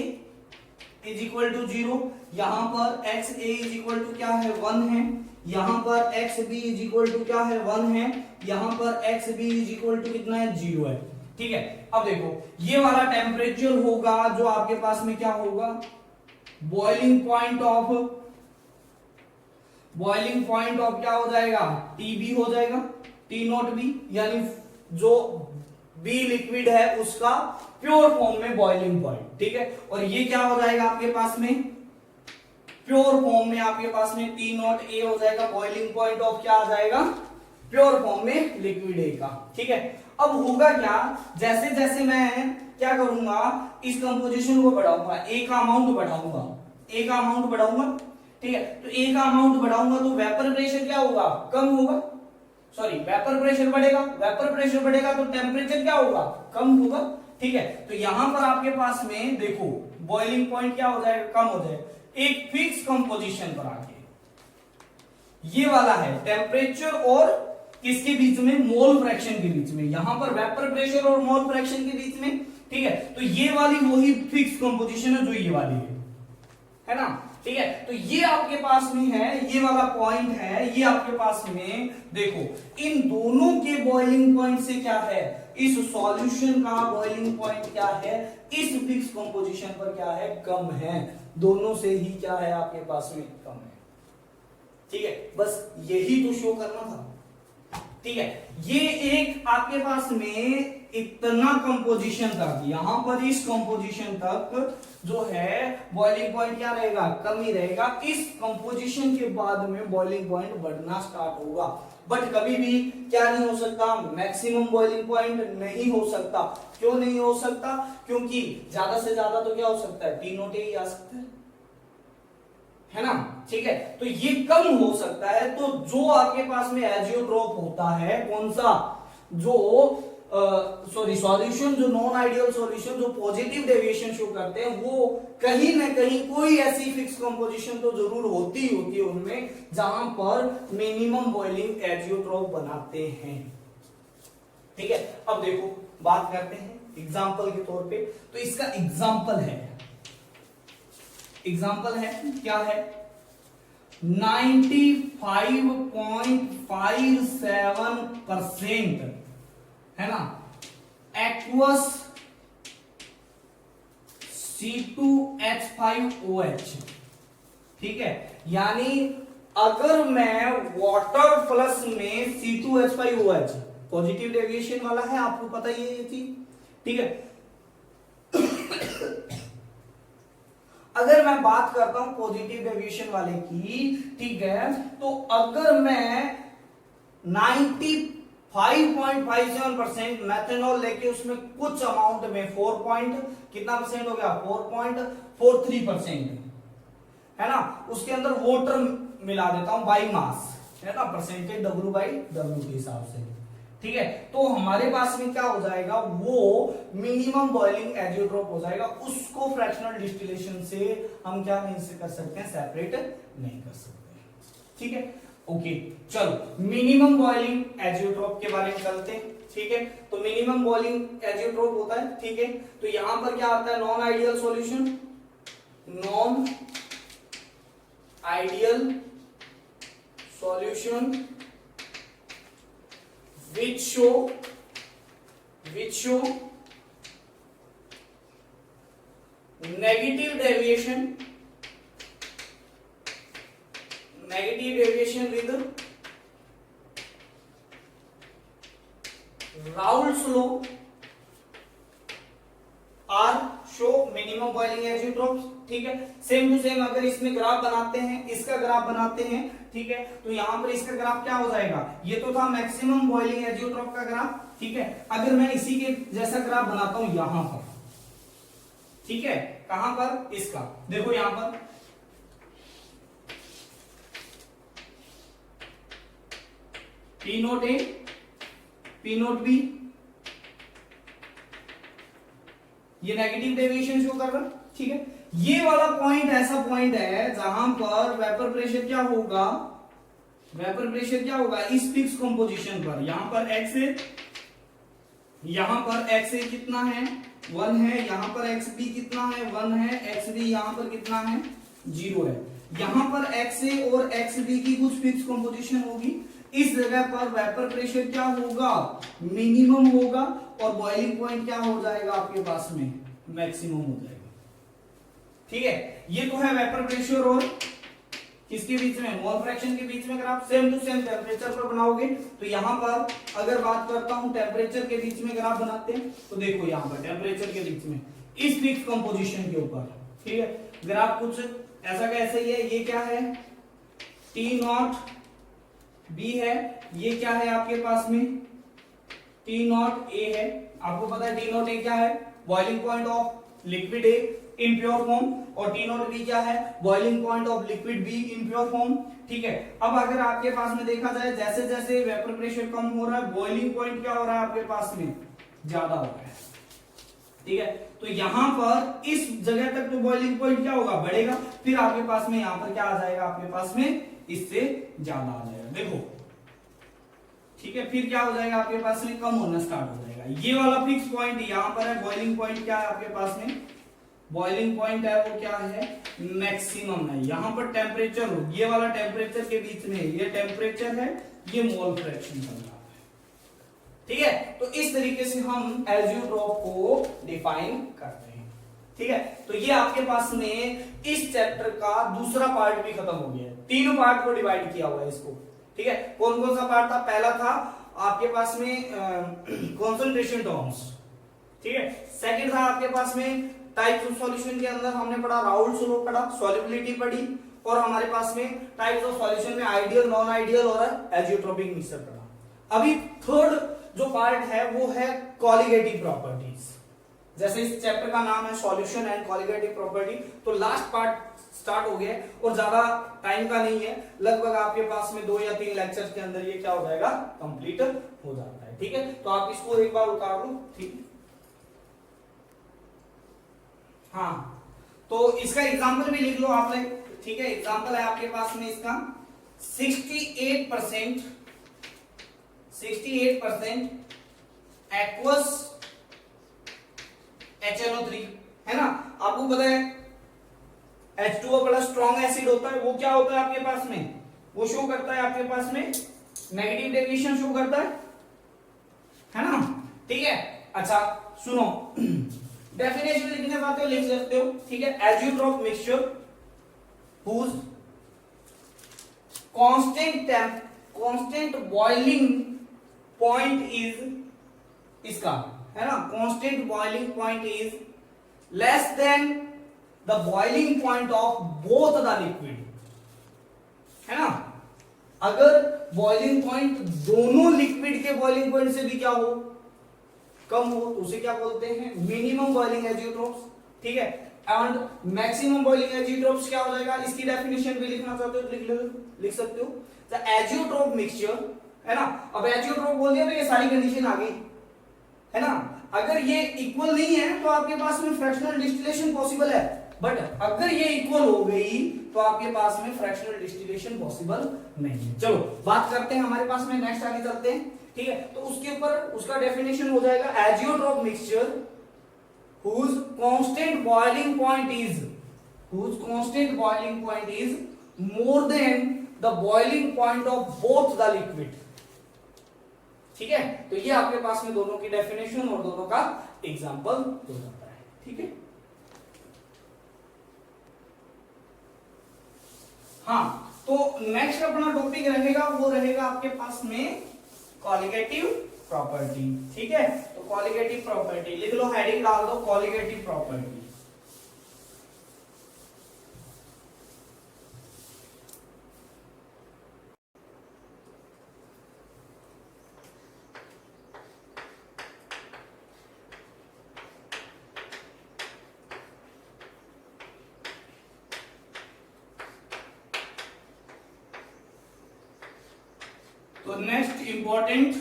इज इक्वल टू 0, यहां पर XA इज इक्वल टू क्या है? 1 है, यहां पर XB इज इक्वल टू क्या है? 1 है, यहां पर XB इज इक्वल टू कितना है? 0 है। ठीक है, अब देखो ये वाला टेम्परेचर होगा जो आपके पास में क्या होगा? बॉइलिंग पॉइंट ऑफ क्या हो जाएगा? TB हो जाएगा, T नॉट B, यानी जो B लिक्विड है उसका प्योर फॉर्म में बॉइलिंग पॉइंट। ठीक है, और ये क्या हो जाएगा आपके पास में? प्योर फॉर्म में आपके पास में T नॉट A हो जाएगा, बॉइलिंग पॉइंट ऑफ क्या आ जाएगा? प्योर फॉर्म में लिक्विड A का। ठीक है, अब होगा क्या? जैसे जैसे मैं क्या करूंगा, इस कंपोजिशन को बढ़ाऊंगा, A का अमाउंट बढ़ाऊंगा, ठीक है, तो A का अमाउंट बढ़ाऊंगा तो वेपर प्रेशर क्या होगा? कम होगा, सॉरी वेपर प्रेशर बढ़ेगा तो टेम्परेचर क्या होगा? कम होगा। ठीक है, तो यहां पर आपके पास में देखो बॉइलिंग पॉइंट क्या हो जाएगा? कम हो जाएगा, एक फिक्स कंपोजिशन पर आके। ये वाला है टेम्परेचर और किसके बीच में, मोल फ्रैक्शन के बीच में, यहां पर वेपर प्रेशर और मोल फ्रैक्शन के बीच में, ठीक है। तो ये वाली वही फिक्स कंपोजिशन है जो ये वाली है ना, ठीक है। तो ये आपके पास में है, ये वाला पॉइंट है, ये आपके पास में देखो, इन दोनों के बॉइलिंग पॉइंट से क्या है, इस सॉल्यूशन का बॉइलिंग पॉइंट क्या है, इस फिक्स कंपोजिशन पर क्या है, कम है, दोनों से ही क्या है आपके पास में, कम है, ठीक है। बस यही तो शो करना था, ठीक है। ये एक आपके पास में इतना कंपोजिशन तक, यहां पर इस कंपोजिशन तक जो है बॉइलिंग पॉइंट क्या रहेगा, कम ही रहेगा। इस कंपोजिशन के बाद में बॉइलिंग पॉइंट बढ़ना स्टार्ट होगा, बट कभी भी क्या नहीं हो सकता, मैक्सिमम बॉइलिंग पॉइंट नहीं हो सकता। क्यों नहीं हो सकता, क्योंकि ज्यादा से ज्यादा तो क्या हो सकता है, टी नोट ही आ सकता है ना, ठीक है। तो ये कम हो सकता है, तो जो आपके पास में एजियोट्रोप होता है, कौन सा, जो सॉल्यूशन, जो नॉन आइडियल सॉल्यूशन, जो पॉजिटिव डेविएशन शो करते हैं, वो कहीं ना कहीं कोई ऐसी फिक्स कंपोजिशन तो जरूर होती है उनमें, जहां पर मिनिमम बॉइलिंग एजियोट्रोप बनाते हैं, ठीक है। अब देखो बात करते हैं एग्जाम्पल के तौर पे, तो इसका एग्जाम्पल है क्या है, 95.57% है ना, एक्वस C2H5OH, ठीक है। यानी अगर मैं वाटर प्लस में C2H5OH, पॉजिटिव डेविएशन वाला है, आपको पता ही है ये चीज, ठीक है। अगर मैं बात करता हूं पॉजिटिव डेविएशन वाले की, ठीक है, तो अगर मैं 95.57% मेथनॉल लेके उसमें कुछ अमाउंट में 4 हो गया, 4.43% है ना, उसके अंदर वाटर मिला देता हूं बाई मास, है ना, परसेंटेज W/W के हिसाब से, ठीक है। तो हमारे पास में क्या हो जाएगा, वो मिनिमम बॉइलिंग एजियोट्रोप हो जाएगा, उसको फ्रैक्शनल डिस्टिलेशन से हम क्या नहीं कर सकते हैं, सेपरेट नहीं कर सकते, ठीक है। ओके, चलो मिनिमम बॉइलिंग एजियोट्रोप के बारे में चलते हैं, ठीक है। तो मिनिमम बॉइलिंग एजियोट्रोप होता है, ठीक है। तो यहां पर क्या आता है, non ideal solution, non ideal solution which show negative deviation with Raoult's law or show minimum boiling azeotrope, ठीक है। सेम टू सेम अगर इसमें ग्राफ बनाते हैं, इसका ग्राफ बनाते हैं, ठीक है, तो यहां पर इसका ग्राफ क्या हो जाएगा, ये तो था मैक्सिमम बॉइलिंग एजियोट्रोप का ग्राफ, ठीक है। अगर मैं इसी के जैसा ग्राफ बनाता हूं यहां पर, ठीक है, कहां पर, इसका देखो यहां पर P naught A, P naught B, ये नेगेटिव डेविएशन शो कर रहा, ठीक है। ये वाला पॉइंट ऐसा पॉइंट है जहां पर वेपर प्रेशर क्या होगा, इस फिक्स कंपोजिशन पर, यहां पर x है, यहां पर x कितना है, 1 है, यहां पर xb कितना है, 1 है, xb यहां पर कितना है, 0 है। यहां पर xa और xb की कुछ फिक्स कंपोजिशन होगी, इस जगह पर वेपर प्रेशर क्या होगा, मिनिमम होगा, और बॉइलिंग पॉइंट क्या हो जाएगा आपके पास में, मैक्सिमम हो जाएगा, ठीक है। ये तो है वेपर प्रेशर और किसके बीच में, मोल फ्रैक्शन के बीच में। अगर आप सेम टू सेम टेम्परेचर पर बनाओगे, तो यहां पर अगर बात करता हूं टेम्परेचर के बीच में ग्राफ बनाते हैं, तो देखो यहां पर टेम्परेचर के बीच में इस फिक्स कंपोजिशन के ऊपर, ठीक है, ग्राफ कुछ ऐसा का ऐसा ही है। ये क्या है, T नॉट B है, ये क्या है आपके पास में, T नॉट A है। आपको पता है T नॉट A क्या है, boiling point of liquid A in pure form, और T नॉट B क्या है, boiling point of liquid B in pure form, ठीक है। अब अगर आपके पास में देखा जाए, जैसे जैसे वेपर प्रेशर कम हो रहा है, बॉइलिंग पॉइंट क्या हो रहा है आपके पास में, ज्यादा हो रहा है, ठीक है। तो यहां पर इस जगह तक तो बॉइलिंग पॉइंट क्या होगा, बढ़ेगा, फिर आपके पास में यहां पर क्या आ जाएगा, आपके पास में इससे ज्यादा आ जाएगा। देखो ठीक है, फिर क्या हो जाएगा आपके पास में, कम होना स्टार्ट हो जाएगा। ये वाला फिक्स पॉइंट यहाँ पर है, बॉइलिंग पॉइंट क्या है आपके पास में, बॉइलिंग पॉइंट है वो क्या है, मैक्सिमम है। यहाँ पर टेम्परेचर हो, ये वाला टेम्परेचर के बीच में ये टेम्परेचर है, ये मोल फ्रैक्शन चल रहा है। ठीक है, तो इस तरीके से हम एजियोट्रॉप को डिफाइन करते हैं। ठीक है, तो ये आपके पास में इस चैप्टर का दूसरा पार्ट भी खत्म हो गया है। तीनों पार्ट को डिवाइड किया हुआ है इसको। ठीक है, कौन कौन सा पार्ट था, पहला था आपके पास में कंसंट्रेशन टर्म्स। ठीक है, सेकंड था आपके पास में टाइप्स ऑफ सॉल्यूशन के अंदर हमने पढ़ा राउल्ट्स लॉ पढ़ा, सॉल्युबिलिटी पढ़ी, और हमारे पास में टाइप्स ऑफ सॉल्यूशन में आइडियल, नॉन आइडियल और एजियोट्रोपिक मिक्सचर पढ़ा। अभी थर्ड जो पार्ट है वो है कॉलिगेटिव प्रॉपर्टीज। जैसे इस चैप्टर का नाम है सॉल्यूशन एंड कॉलिगेटिव प्रॉपर्टी, तो लास्ट पार्ट स्टार्ट हो गया और ज्यादा टाइम का नहीं है, लगभग आपके पास में 2 या 3 लेक्चर्स के अंदर ये क्या हो जाएगा, कंप्लीट हो जाता है। ठीक है, तो आप इसको एक बार उतार लो। ठीक है, हाँ, तो इसका एग्जाम्पल भी लिख लो आप लोग। ठीक है, एग्जाम्पल है आपके पास में इसका 68% एक्वस HNO3 है ना। आपको पता है H2O बड़ा स्ट्रॉन्ग एसिड होता है, वो क्या होता है आपके पास में, वो शो करता है आपके पास में नेगेटिव डेविएशन शो करता है ना। ठीक है, अच्छा सुनो, डेफिनेशन लिखने चाहते हो लिख सकते हो। ठीक है, azeotrope mixture whose constant boiling point is, इसका है ना, constant boiling point is less than the boiling point of both the liquid, है ना। अगर बॉइलिंग पॉइंट दोनों लिक्विड के बॉइलिंग पॉइंट से भी क्या हो, कम हो, तो उसे क्या बोलते हैं, मिनिमम बॉइलिंग एजियोट्रॉप्स। ठीक है, एंड मैक्सिमम बॉइलिंग एजियोट्रॉप्स क्या हो जाएगा, इसकी डेफिनेशन भी लिखना चाहते हो लिख सकते हो। द एजियोट्रॉप मिक्सचर है ना। अब एजियोट्रॉप बोल दिया तो ये सारी कंडीशन आ गई है ना। अगर ये इक्वल नहीं है तो आपके पास में फ्रैक्शनल डिस्टिलेशन पॉसिबल है, बट अगर ये इक्वल हो गई तो आपके पास में फ्रैक्शनल डिस्टिलेशन पॉसिबल नहीं है। चलो बात करते हैं हमारे पास में, नेक्स्ट आगे चलते हैं। ठीक है, तो उसके ऊपर उसका डेफिनेशन हो जाएगा azeotrope mixture whose constant boiling point is more than the boiling point of both the liquid। ठीक है, तो ये आपके पास में दोनों की डेफिनेशन और दोनों का एग्जांपल हो जाता है। ठीक है, हाँ, तो नेक्स्ट अपना टॉपिक रहेगा वो रहेगा आपके पास में कॉलिगेटिव प्रॉपर्टी। ठीक है, तो कॉलिगेटिव प्रॉपर्टी लिख लो, हेडिंग डाल दो कॉलिगेटिव प्रॉपर्टी। तो नेक्स्ट इंपॉर्टेंट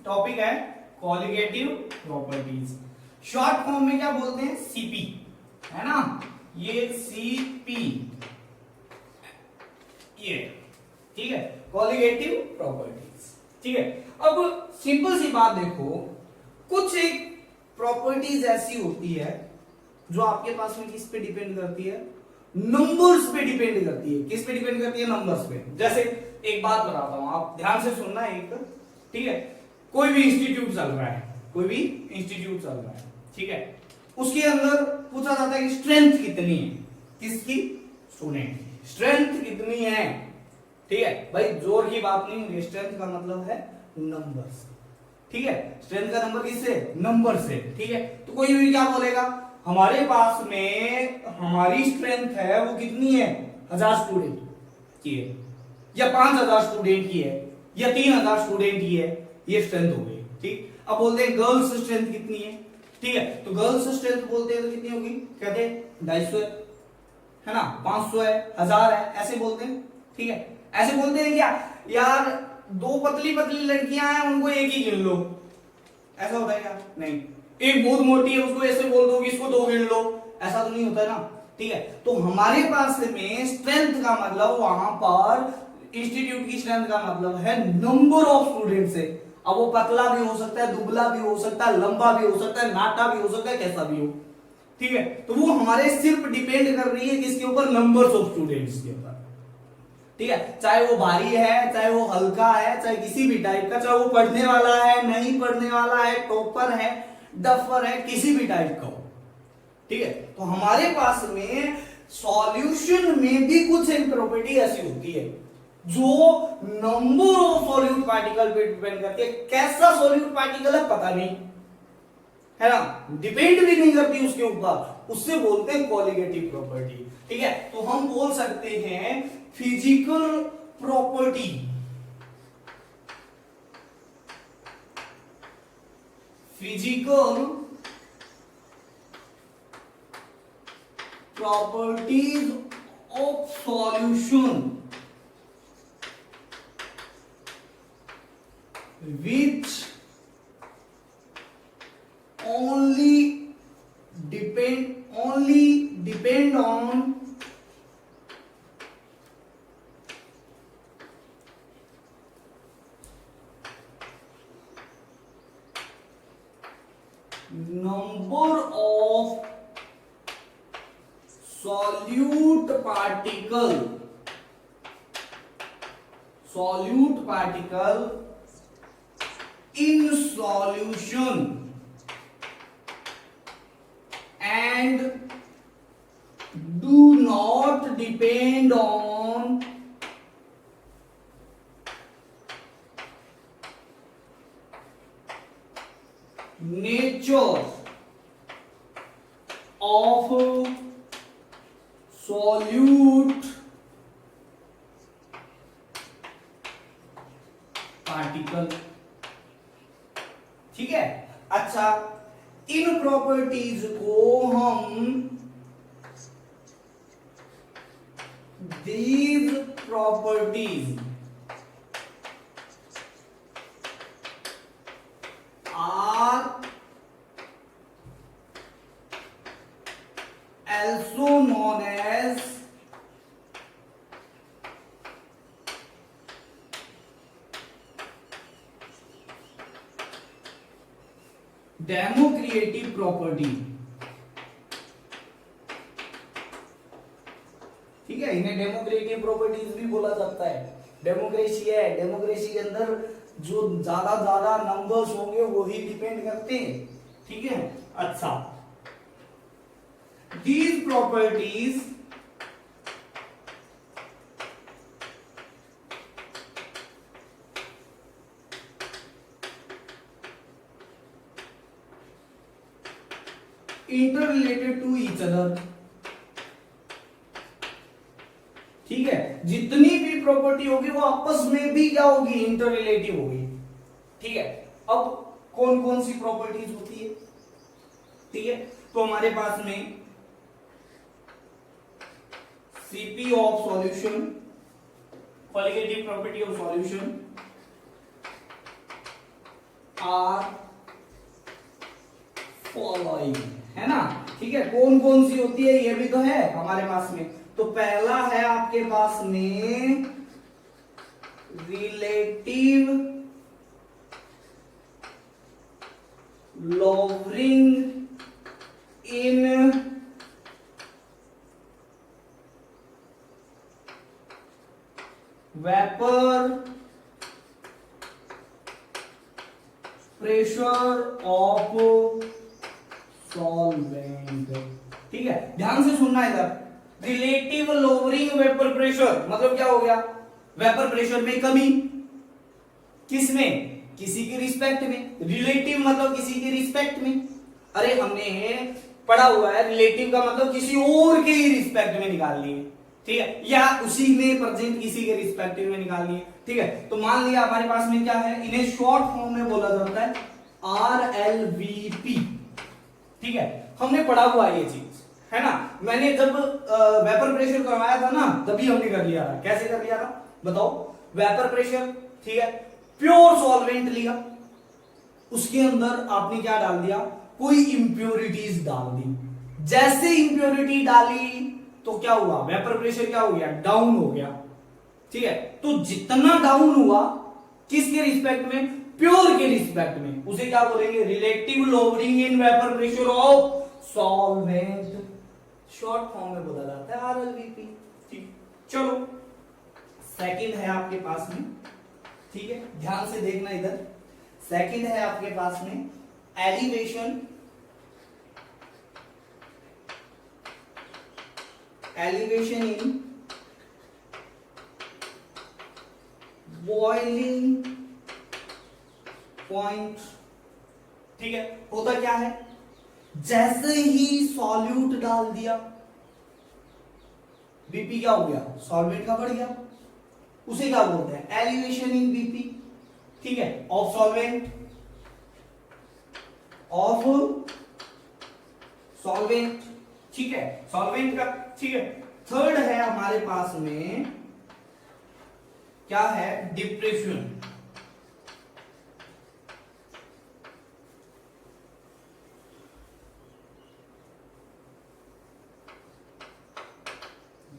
टॉपिक है कॉलिगेटिव प्रॉपर्टीज। शॉर्ट फॉर्म में क्या बोलते हैं, सीपी, है ना, ये सीपी, ये ठीक है, कॉलिगेटिव प्रॉपर्टीज। ठीक है, अब सिंपल सी बात देखो, कुछ एक प्रॉपर्टीज ऐसी होती है जो आपके पास में किस पे डिपेंड करती है, नंबर्स पे डिपेंड करती है। किस पे डिपेंड करती है, नंबर्स पे। जैसे एक बात बताता हूं, आप ध्यान से सुनना एक, ठीक है, कोई भी इंस्टीट्यूट चल रहा है, कोई भी इंस्टीट्यूट चल रहा है, ठीक है, उसके अंदर पूछा जाता है कि स्ट्रेंथ कितनी है, किसकी, स्टूडेंट की स्ट्रेंथ कितनी है। ठीक है भाई, जोर की बात नहीं होगी, स्ट्रेंथ का मतलब है नंबर से। ठीक है, स्ट्रेंथ का नंबर किससे, नंबर से। ठीक है, तो कोई भी क्या बोलेगा, हमारे पास में हमारी स्ट्रेंथ है वो कितनी है, 1000 स्टूडेंट की है, या 5000 स्टूडेंट की है, या 3000 स्टूडेंट की है, ये स्ट्रेंथ हो गई। ठीक, अब बोलते हैं गर्ल्स स्ट्रेंथ कितनी है। ठीक है, तो गर्ल्स स्ट्रेंथ बोलते हैं तो कितनी होगी, कहते हैं 250 है ना, 500 है, 1000 है, ऐसे बोलते हैं। ठीक है, ऐसे बोलते हैं क्या यार, 2 पतली पतली लड़कियां हैं उनको एक ही गिन लो, ऐसा होता है क्या, नहीं। एक बहुत मोटी है उसको ऐसे बोल दो कि इसको 2 गिन लो, ऐसा तो नहीं होता ना। ठीक है, तो हमारे पास में स्ट्रेंथ का मतलब वहां पर इंस्टीट्यूट की स्ट्रेंथ का मतलब है नंबर ऑफ स्टूडेंट से। अब वो पतला भी हो सकता है, दुबला भी हो सकता है, लंबा भी हो सकता है, नाटा भी हो सकता है, कैसा भी हो, ठीक है। तो वो हमारे सिर्फ डिपेंड कर रही है किसके ऊपर, नंबर्स ऑफ स्टूडेंट्स के ऊपर, ठीक है। चाहे वो भारी है, चाहे वो हल्का है, चाहे किसी भी टाइप का, चाहे वो पढ़ने वाला है, नहीं पढ़ने वाला है, टॉपर है, डफर है, किसी भी टाइप का हो, ठीक है। तो हमारे पास में सॉल्यूशन में भी कुछ एक प्रॉपर्टी ऐसी होती है जो नंबर ऑफ सॉल्यूट पार्टिकल पे डिपेंड करती है। कैसा सॉल्यूट पार्टिकल है पता नहीं, है ना, डिपेंड भी नहीं करती उसके ऊपर, उससे बोलते हैं कोलिगेटिव प्रॉपर्टी, ठीक है। तो हम बोल सकते हैं physical property, physical properties of solution which only depend on number of solute particle in solution and do not depend on nature of solute particle, ठीक है। अच्छा, इन प्रॉपर्टीज को हम these properties are also known as democratic property, ठीक है। इन्हें democratic properties भी बोला जाता है। डेमोक्रेसी है, डेमोक्रेसी के अंदर जो ज्यादा नंबर्स होंगे वो ही डिपेंड करते हैं, ठीक है। अच्छा, these properties interrelated to each other, ठीक है। जितनी भी प्रॉपर्टी होगी वो आपस में भी क्या होगी, इंटररिलेटिव होगी, ठीक है। अब कौन कौन सी प्रॉपर्टीज होती है, ठीक है। तो हमारे पास में CP of solution, colligative property of solution are following, है ना, ठीक है। कौन कौन सी होती है ये भी तो है हमारे पास में। तो पहला है आपके पास में relative lowering in vapour pressure of solvent, ठीक है। ध्यान से सुनना इधर, रिलेटिव लोअरिंग वेपर प्रेशर मतलब क्या हो गया, वेपर प्रेशर में कमी, किसमें, किसी की रिस्पेक्ट में। रिलेटिव मतलब किसी की रिस्पेक्ट में, अरे हमने पढ़ा हुआ है रिलेटिव का मतलब किसी और के ही रिस्पेक्ट में निकालनी है, ठीक है, या उसी में प्रेजेंट किसी के रिस्पेक्टिव में निकालनी है, ठीक है। तो मान लिया हमारे पास में क्या है, इन्हें शॉर्ट फॉर्म में बोला जाता है RLVP, ठीक है। हमने पढ़ा हुआ ये चीज, है ना। मैंने जब वेपर प्रेशर करवाया था ना तभी हमने कर लिया था। कैसे कर लिया था बताओ, वेपर प्रेशर, ठीक है, प्योर सॉल्वेंट लिया, उसके अंदर आपने क्या डाल दिया, कोई इंप्योरिटीज डाल दी। जैसे इंप्योरिटी डाली तो क्या हुआ, वेपर प्रेशर क्या हो गया, डाउन हो गया, ठीक है, तो जितना डाउन हुआ किसके रिस्पेक्ट में, प्योर के रिस्पेक्ट में, उसे क्या बोलेंगे, relative loading in vapour pressure of solvent, short form में बोला जाता है आरएलवीपी। ठीक, चलो सेकंड है आपके पास में, ठीक है, ध्यान से देखना इधर, सेकंड है आपके पास में elevation, elevation in boiling point. ठीक है, होता क्या है, जैसे ही सॉल्यूट डाल दिया बीपी क्या हो गया, सॉल्वेंट का बढ़ गया, उसे क्या बोलते हैं, एलिवेशन इन बीपी। ठीक है, ऑफ सॉल्वेंट, ऑफ सॉल्वेंट, ठीक है, सॉल्वेंट का। ठीक है, थर्ड है हमारे पास में क्या है, depression,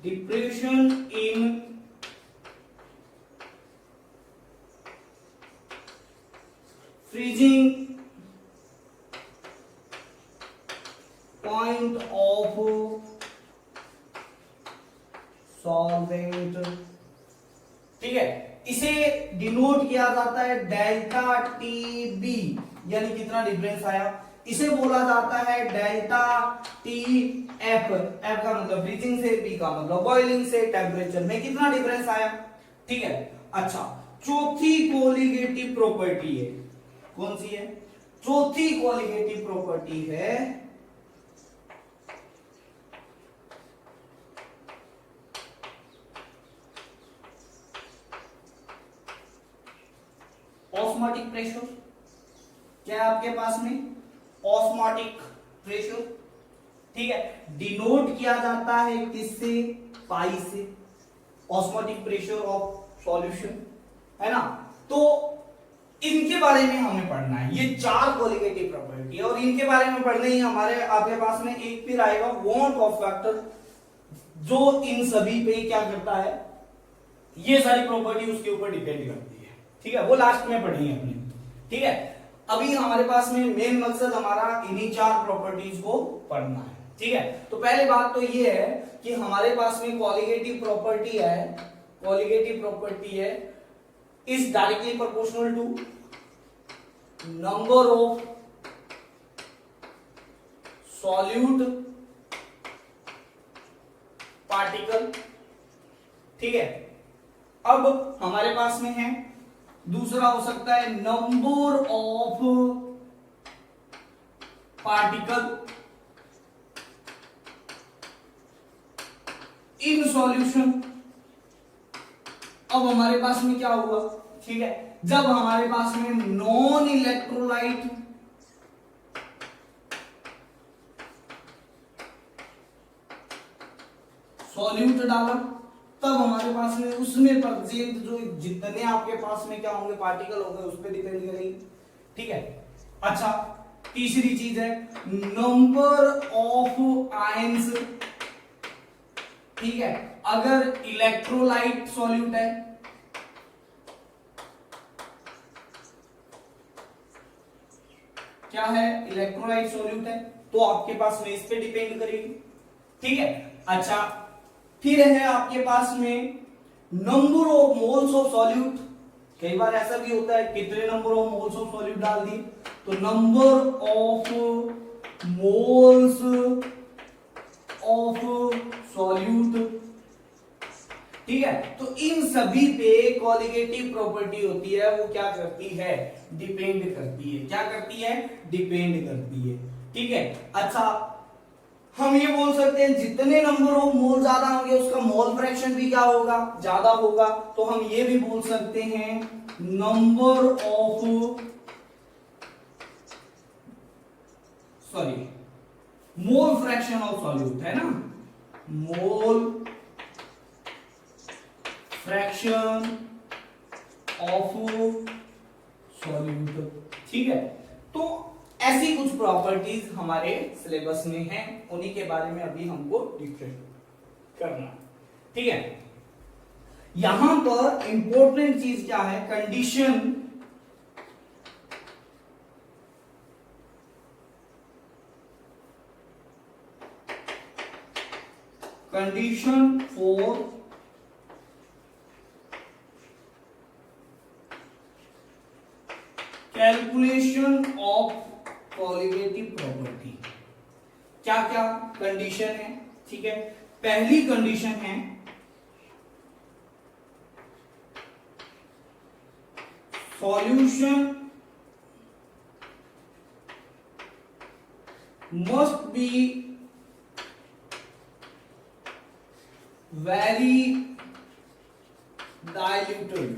depression in freezing point of solvent. ठीक है, इसे डिनोट किया जाता है डेल्टा टी बी, यानी कितना डिफरेंस आया, इसे बोला जाता है डेल्टा टी एफ, एफ का मतलब फ्रीजिंग से, पी का मतलब बॉइलिंग से, टेम्परेचर में कितना डिफरेंस आया। ठीक है, अच्छा चौथी कोलिगेटिव प्रॉपर्टी है, कौन सी है, चौथी कोलिगेटिव प्रॉपर्टी है ऑस्मोटिक प्रेशर। क्या है आपके पास में, ऑस्मोटिक प्रेशर। ठीक है, डिनोट किया जाता है किससे, पाई से, ऑस्मोटिक प्रेशर ऑफ सॉल्यूशन, है ना। तो इनके बारे में हमें पढ़ना है, ये चार कोलिगेटिव प्रॉपर्टी है और इनके बारे में पढ़ने ही हमारे आपके पास में एक फिर आएगा वॉन्ट ऑफ फैक्टर, जो इन सभी पे क्या करता है, ये सारी प्रॉपर्टी उसके ऊपर डिपेंड करती है। ठीक है, वो लास्ट में पढ़ेंगे अपने। ठीक है, अभी हमारे पास में मेन मकसद हमारा इन्हीं चार प्रॉपर्टीज को पढ़ना है। ठीक है, तो पहले बात तो ये है कि हमारे पास में कोलिगेटिव प्रॉपर्टी है, कोलिगेटिव प्रॉपर्टी है is directly proportional to number of solute particle. ठीक है, अब हमारे पास में है दूसरा हो सकता है number of particle in solution. अब हमारे पास में क्या हुआ, ठीक है, जब हमारे पास में नॉन इलेक्ट्रोलाइट सॉल्यूट डाला, तब हमारे पास में उसमें प्रेजेंट जो जितने आपके पास में क्या होंगे पार्टिकल होंगे उस पर डिपेंड करेगी। ठीक है, अच्छा तीसरी चीज है नंबर ऑफ आयंस। ठीक है, अगर इलेक्ट्रोलाइट सॉल्यूट है, क्या है, इलेक्ट्रोलाइट सॉल्यूट है, तो आपके पास में इस पे डिपेंड करेगी। ठीक है, अच्छा फिर है आपके पास में number of moles of solute. कई बार ऐसा भी होता है कितने number of moles of solute डाल दिए, तो number of moles of solute. ठीक है, तो इन सभी पे कोलिगेटिव प्रॉपर्टी होती है, वो क्या करती है, डिपेंड करती है। क्या करती है, डिपेंड करती है। ठीक है, अच्छा हम ये बोल सकते हैं जितने नंबर ऑफ मोल ज्यादा होंगे उसका मोल फ्रैक्शन भी क्या होगा, ज्यादा होगा। तो हम ये भी बोल सकते हैं number of mole fraction of solute, है ना, मोल फ्रैक्शन ऑफ सॉल्यूट। ठीक है, तो ऐसी कुछ प्रॉपर्टीज हमारे सिलेबस में हैं, उन्हीं के बारे में अभी हमको डिस्कस करना। ठीक है, यहां पर इंपॉर्टेंट चीज क्या है, condition for calculation of colligative property. क्या क्या कंडीशन है, ठीक है। पहली कंडीशन है solution must be very diluted,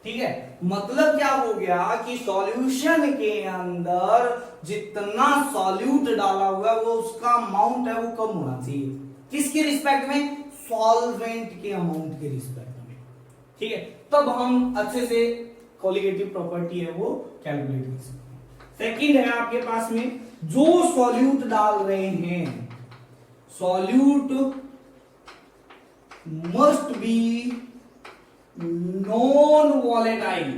ठीक है। मतलब क्या हो गया कि सॉल्यूशन के अंदर जितना सॉल्यूट डाला हुआ है वो उसका अमाउंट है वो कम होना चाहिए। किसके रिस्पेक्ट में, सॉल्वेंट के अमाउंट के रिस्पेक्ट में, ठीक है। तब हम अच्छे से कॉलिगेटिव प्रॉपर्टी है वो कैलकुलेट कर सकते हैं। सेकंड है आपके पास में जो सॉल्यूट डाल रहे हैं, solute must be non volatile,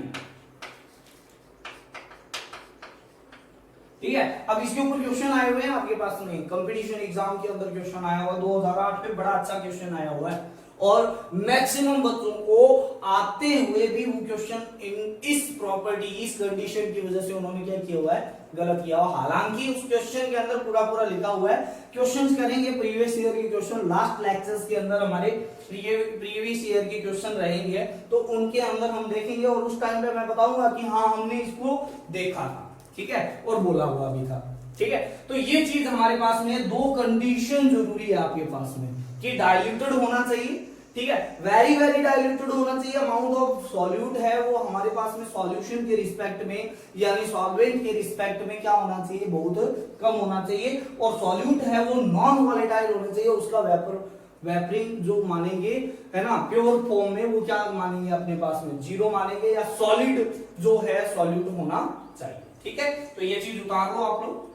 ठीक है। अब इसके ऊपर क्वेश्चन आए हुए हैं आपके पास में, कंपटीशन एग्जाम के अंदर क्वेश्चन आया हुआ 2008 में, बड़ा अच्छा क्वेश्चन आया हुआ है और मैक्सिमम बच्चों को आते हुए भी वो क्वेश्चन इस प्रॉपर्टी, इस कंडीशन की वजह से उन्होंने क्या किया हुआ है, गलत किया हुआ। हालांकि उस क्वेश्चन के अंदर पूरा पूरा लिखा हुआ है। क्वेश्चंस करेंगे प्रीवियस ईयर के क्वेश्चन, लास्ट लेक्चर्स के अंदर हमारे प्रीवियस ईयर के क्वेश्चन रहेंगे, तो उनके अंदर हम देखेंगे और उस टाइम पे मैं बताऊंगा कि हाँ हमने इसको देखा था, ठीक है, और बोला हुआ भी था, ठीक है। तो ये चीज हमारे पास में, दो कंडीशन जरूरी है आपके पास में कि डाइल्यूटेड होना चाहिए, ठीक है, वेरी वेरी डाइल्यूटेड होना चाहिए। अमाउंट ऑफ सॉल्यूट है वो हमारे पास में सॉल्यूशन के रिस्पेक्ट में यानी सॉल्वेंट के रिस्पेक्ट में क्या होना चाहिए, बहुत कम होना चाहिए। और सॉल्यूट है वो नॉन वॉलेटाइल होना चाहिए, उसका वेपरिंग जो मानेंगे है ना, प्योर फॉर्म में वो क्या मानेंगे अपने पास में, जीरो मानेंगे, या सॉलिड जो है सॉल्यूट होना चाहिए, ठीक है। तो ये चीज उतार लो आप लोग।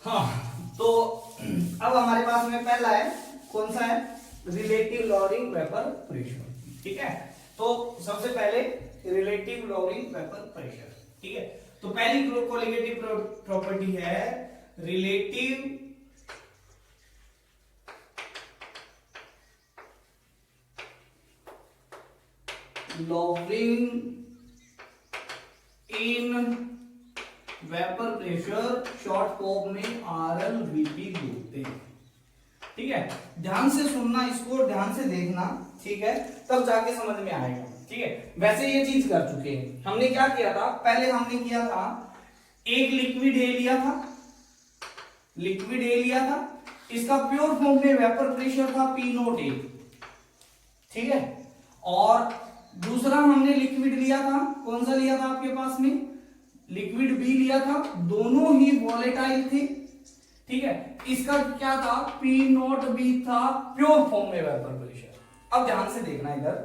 हाँ, तो अब हमारे पास में पहला है, कौन सा है, रिलेटिव लॉरिंग वेपर प्रेशर, ठीक है। तो सबसे पहले रिलेटिव लॉरिंग वेपर प्रेशर, ठीक है। तो पहली कॉलिगेटिव प्रॉपर्टी है रिलेटिव लॉरिंग इन वेपर प्रेशर, शॉर्ट फॉर्म में RLVP बोलते हैं, ठीक है। ध्यान से सुनना, इसको ध्यान से देखना, ठीक है, तब जाके समझ में आएगा, ठीक है। वैसे ये चीज कर चुके हैं, हमने क्या किया था, पहले हमने किया था एक लिक्विड ए लिया था, लिक्विड ए लिया था, इसका प्योर फॉर्म में वेपर प्रेशर था P0A, ठीक है। और दूसरा हमने लिक्विड लिया था, कौन सा लिया था आपके पास में, लिक्विड बी लिया था, दोनों ही वॉलेटाइल थे, ठीक है। इसका क्या था, P0B था, प्योर फॉर्म में वेपर प्रेशर। अब ध्यान से देखना, इधर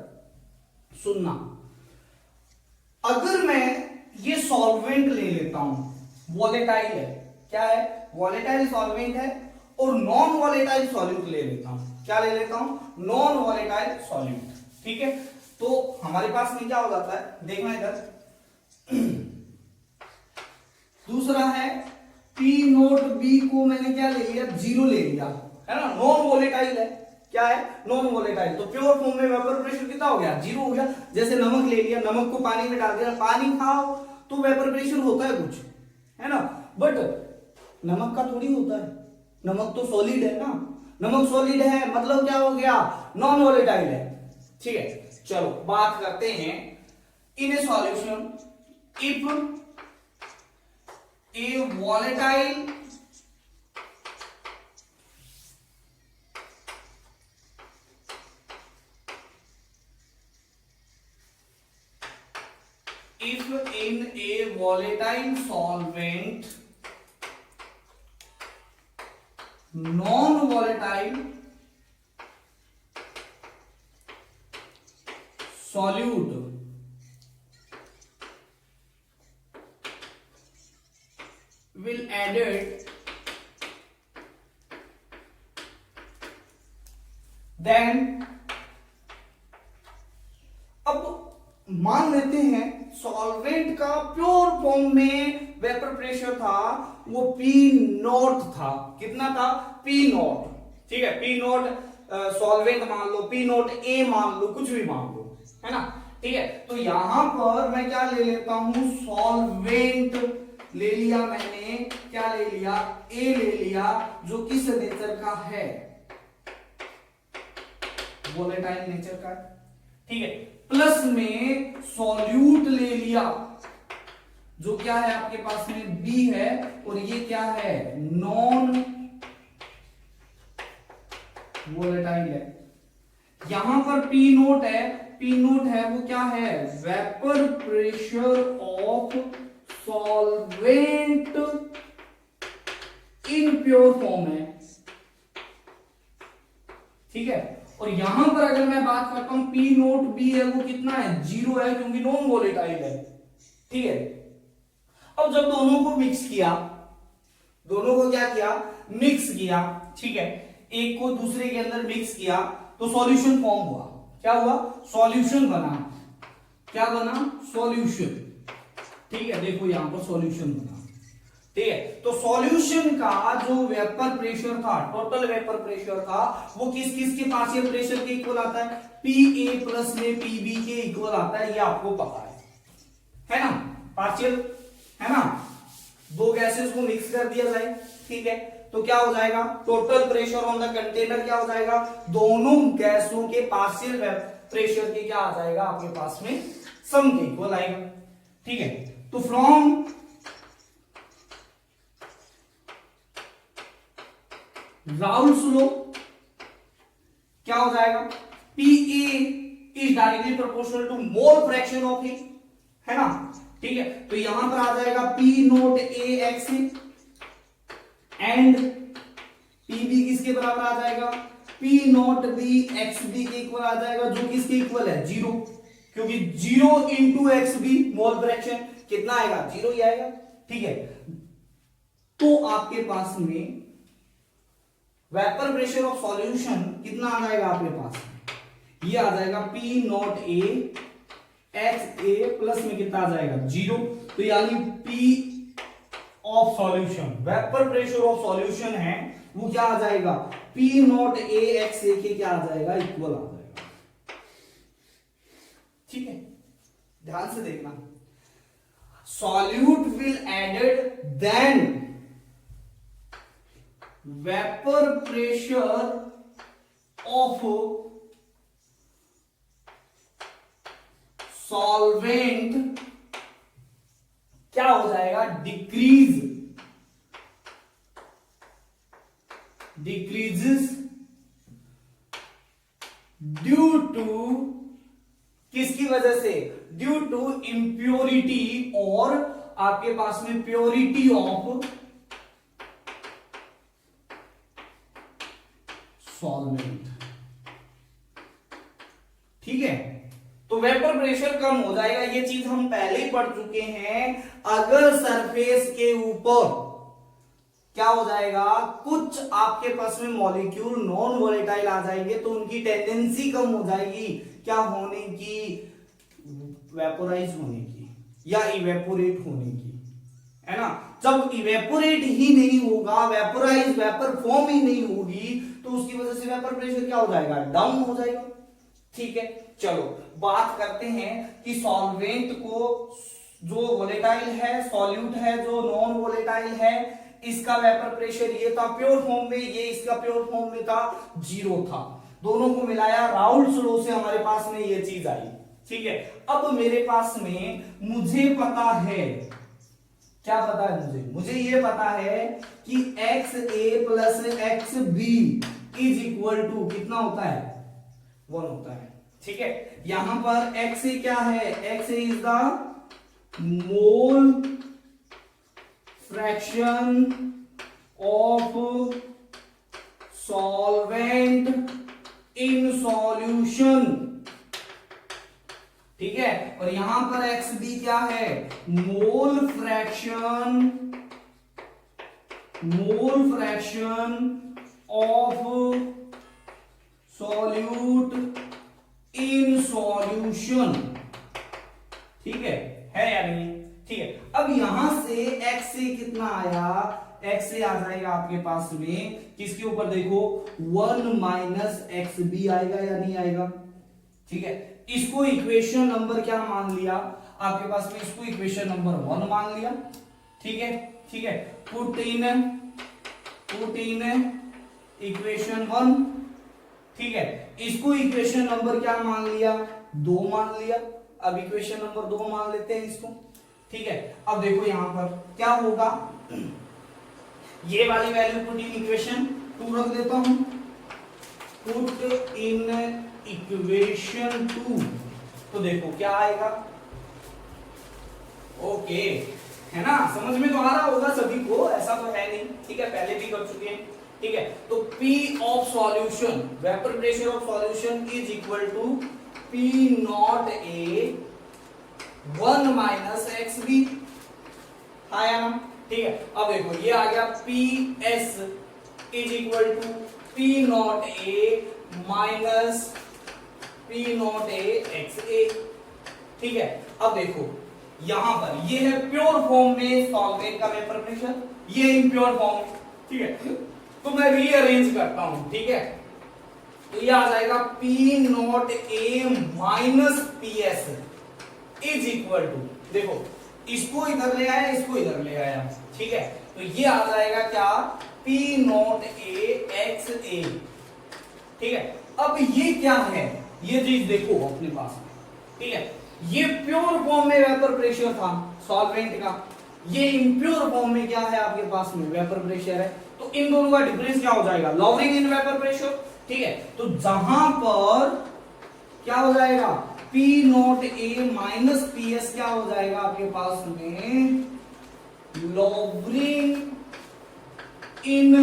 सुनना, अगर मैं ये सॉल्वेंट ले लेता हूं, वॉलेटाइल है, क्या है, वॉलेटाइल सॉल्वेंट है, और नॉन वॉलेटाइल सॉल्यूट ले लेता हूं, क्या ले लेता हूं, नॉन वॉलेटाइल सॉल्यूट, ठीक है। तो हमारे पास में क्या हो जाता है, देखना इधर, दूसरा है P0B को मैंने क्या ले लिया, जीरो ले लिया, है ना, नॉन वोलेटाइल है, क्या है, नॉन वोलेटाइल। तो प्योर फॉर्म में वेपर प्रेशर कितना हो गया, जीरो हो गया। जैसे नमक ले लिया, नमक को पानी में डाल दिया, पानी खाओ तो वेपर प्रेशर होता है कुछ, है ना, बट नमक का थोड़ी होता है, नमक तो सॉलिड है ना, नमक सॉलिड है मतलब क्या हो गया, नॉन वोलेटाइल है, ठीक है। चलो बात करते हैं in a solution if a volatile if in a volatile solvent non volatile solute will added then, अब मान लेते हैं सॉल्वेंट का प्योर फॉर्म में वेपर प्रेशर था वो P नॉट था। कितना था? P not. ठीक है, P नॉट सॉल्वेंट मान लो, P नॉट A मान लो, कुछ भी मान लो, है ना। ठीक है, तो यहां पर मैं क्या ले लेता हूं, सॉल्वेंट ले लिया मैंने, क्या ले लिया, A ले लिया, जो किस नेचर का है, वोलेटाइल नेचर का। ठीक है, प्लस में सॉल्यूट ले लिया जो क्या है आपके पास में B है, और ये क्या है, नॉन वोलेटाइल है। यहां पर P नोट है, P नोट है वो क्या है, vapour pressure of solvent in pure form है। ठीक है, और यहां पर अगर मैं बात करता हूं P नोट B है वो कितना है, 0 है, क्योंकि नॉन वोलेटाइल है। ठीक है, अब जब दोनों को मिक्स किया, दोनों को क्या किया, मिक्स किया, ठीक है, एक को दूसरे के अंदर मिक्स किया तो सॉल्यूशन फॉर्म हुआ। क्या हुआ, सॉल्यूशन बना। क्या बना, सॉल्यूशन। ठीक है, देखो यहां पर सॉल्यूशन बना। ठीक है, तो सॉल्यूशन का जो वेपर प्रेशर था, टोटल वेपर प्रेशर था, वो किस किस के पार्शियल प्रेशर के इक्वल आता है, Pa प्लस में Pb के इक्वल आता है, ये आपको पता है ना, पार्शियल है ना, दो गैसेस को मिक्स कर दिया जाए। ठीक है, तो क्या हो जाएगा, total pressure on the container क्या हो जाएगा, दोनों गैसों के पार्शियल प्रेशर के क्या आ जाएगा आपके पास में, सम के इक्वल आएगा। ठीक है, तो फ्रॉम राउल्स लॉ क्या हो जाएगा, Pa is directly proportional to mole fraction of A, है ना। ठीक है, तो यहां पर आ जाएगा P naught A x and Pb किसके बराबर आ जाएगा, P नोट B xb के इक्वल आ जाएगा, जो किसके इक्वल है, 0, क्योंकि 0 इंटू xb मोल फ्रैक्शन कितना आएगा, 0 ही आएगा। ठीक है, तो आपके पास में वेपर प्रेशर ऑफ सॉल्यूशन कितना आ जाएगा आपके पास, ये आ जाएगा P not A x A plus में कितना आ जाएगा, 0। तो यानी P of solution, vapour pressure of solution है वो क्या आ जाएगा, P नॉट A एक्स ए के क्या आ जाएगा, इक्वल आ जाएगा। ठीक है, ध्यान से देखना, solute will added then vapour pressure of solvent क्या हो जाएगा, डिक्रीजेस ड्यू टू, किसकी वजह से, ड्यू टू इंप्योरिटी और आपके पास में प्योरिटी ऑफ सॉल्वेंट। ठीक है, तो वेपर प्रेशर कम हो जाएगा, ये चीज हम पहले ही पढ़ चुके हैं। अगर सरफेस के ऊपर क्या हो जाएगा, कुछ आपके पास में मॉलिक्यूल नॉन वोलेटाइल आ जाएंगे तो उनकी टेंडेंसी कम हो जाएगी क्या होने की, वेपोराइज होने की या इवेपोरेट होने की, है ना। जब इवेपोरेट ही नहीं होगा, वेपोराइज वेपर फॉर्म ही नहीं होगी, तो उसकी वजह से वेपर प्रेशर क्या हो जाएगा, डाउन हो जाएगा। ठीक है, चलो बात करते हैं कि सॉल्वेंट को जो वोलेटाइल है, सॉल्यूट है जो नॉन वोलेटाइल है, इसका वेपर प्रेशर ये था प्योर फॉर्म में, ये इसका प्योर फॉर्म में था, 0 था। दोनों को मिलाया, राउल्स लॉ से हमारे पास में ये चीज आई। ठीक है, अब मेरे पास में मुझे पता है, क्या पता है मुझे ये पता है कि XA plus XB is equal to कितना होता है, 1 होता है। ठीक है, यहां पर XA क्या है, XA is the mole fraction of solvent in solution. ठीक है, और यहां पर XB क्या है, mole fraction of solute in solution. ठीक है या नहीं? ठीक है, अब यहां से x से कितना आया, x से आ जाएगा आपके पास में किसके ऊपर देखो 1 माइनस XB आएगा या नहीं आएगा? ठीक है, इसको इक्वेशन नंबर क्या मान लिया आपके पास में, इसको इक्वेशन नंबर 1 मान लिया। ठीक है, पुट इन इक्वेशन 1। ठीक है, इसको इक्वेशन नंबर क्या मान लिया, 2 मान लिया। अब इक्वेशन नंबर 2 मान लेते हैं इसको। ठीक है, अब देखो यहां पर क्या होगा, ये वाली वैल्यू पुट इन इक्वेशन 2 रख देता हूं, पुट इन इक्वेशन 2, तो देखो क्या आएगा। ओके, है ना, समझ में तो आ रहा होगा सभी को, ऐसा तो है नहीं। ठीक है, पहले भी कर चुके हैं। ठीक है, तो P of solution, vapour pressure of solution is equal to P not A 1 minus XB आया ना। ठीक है, अब देखो ये आ गया PS is equal to P not A minus P not A XA। ठीक है, अब देखो यहां पर ये है प्योर फॉर्म में सॉल्वेंट का वेपर प्रेशर, ये इम्प्योर फॉर्म। ठीक है, तो मैं रीअरेंज करता हूं। ठीक है, तो ये आ जाएगा P not A minus PS is equal to, देखो इसको इधर ले आया, इसको इधर ले आया। ठीक है, तो ये आ जाएगा क्या, P नॉट A XA। ठीक है, अब ये क्या है, ये चीज देखो अपने पास में। ठीक है, ये प्योर फॉर्म में वेपर प्रेशर था सॉल्वेंट का, ये इम्प्योर फॉर्म में क्या है आपके पास में वेपर प्रेशर है। तो इन दोनों का डिफरेंस क्या हो जाएगा, लॉवरिंग इन वेपर प्रेशर। ठीक है, तो जहां पर क्या हो जाएगा P not A minus PS क्या हो जाएगा आपके पास में, लॉवरिंग इन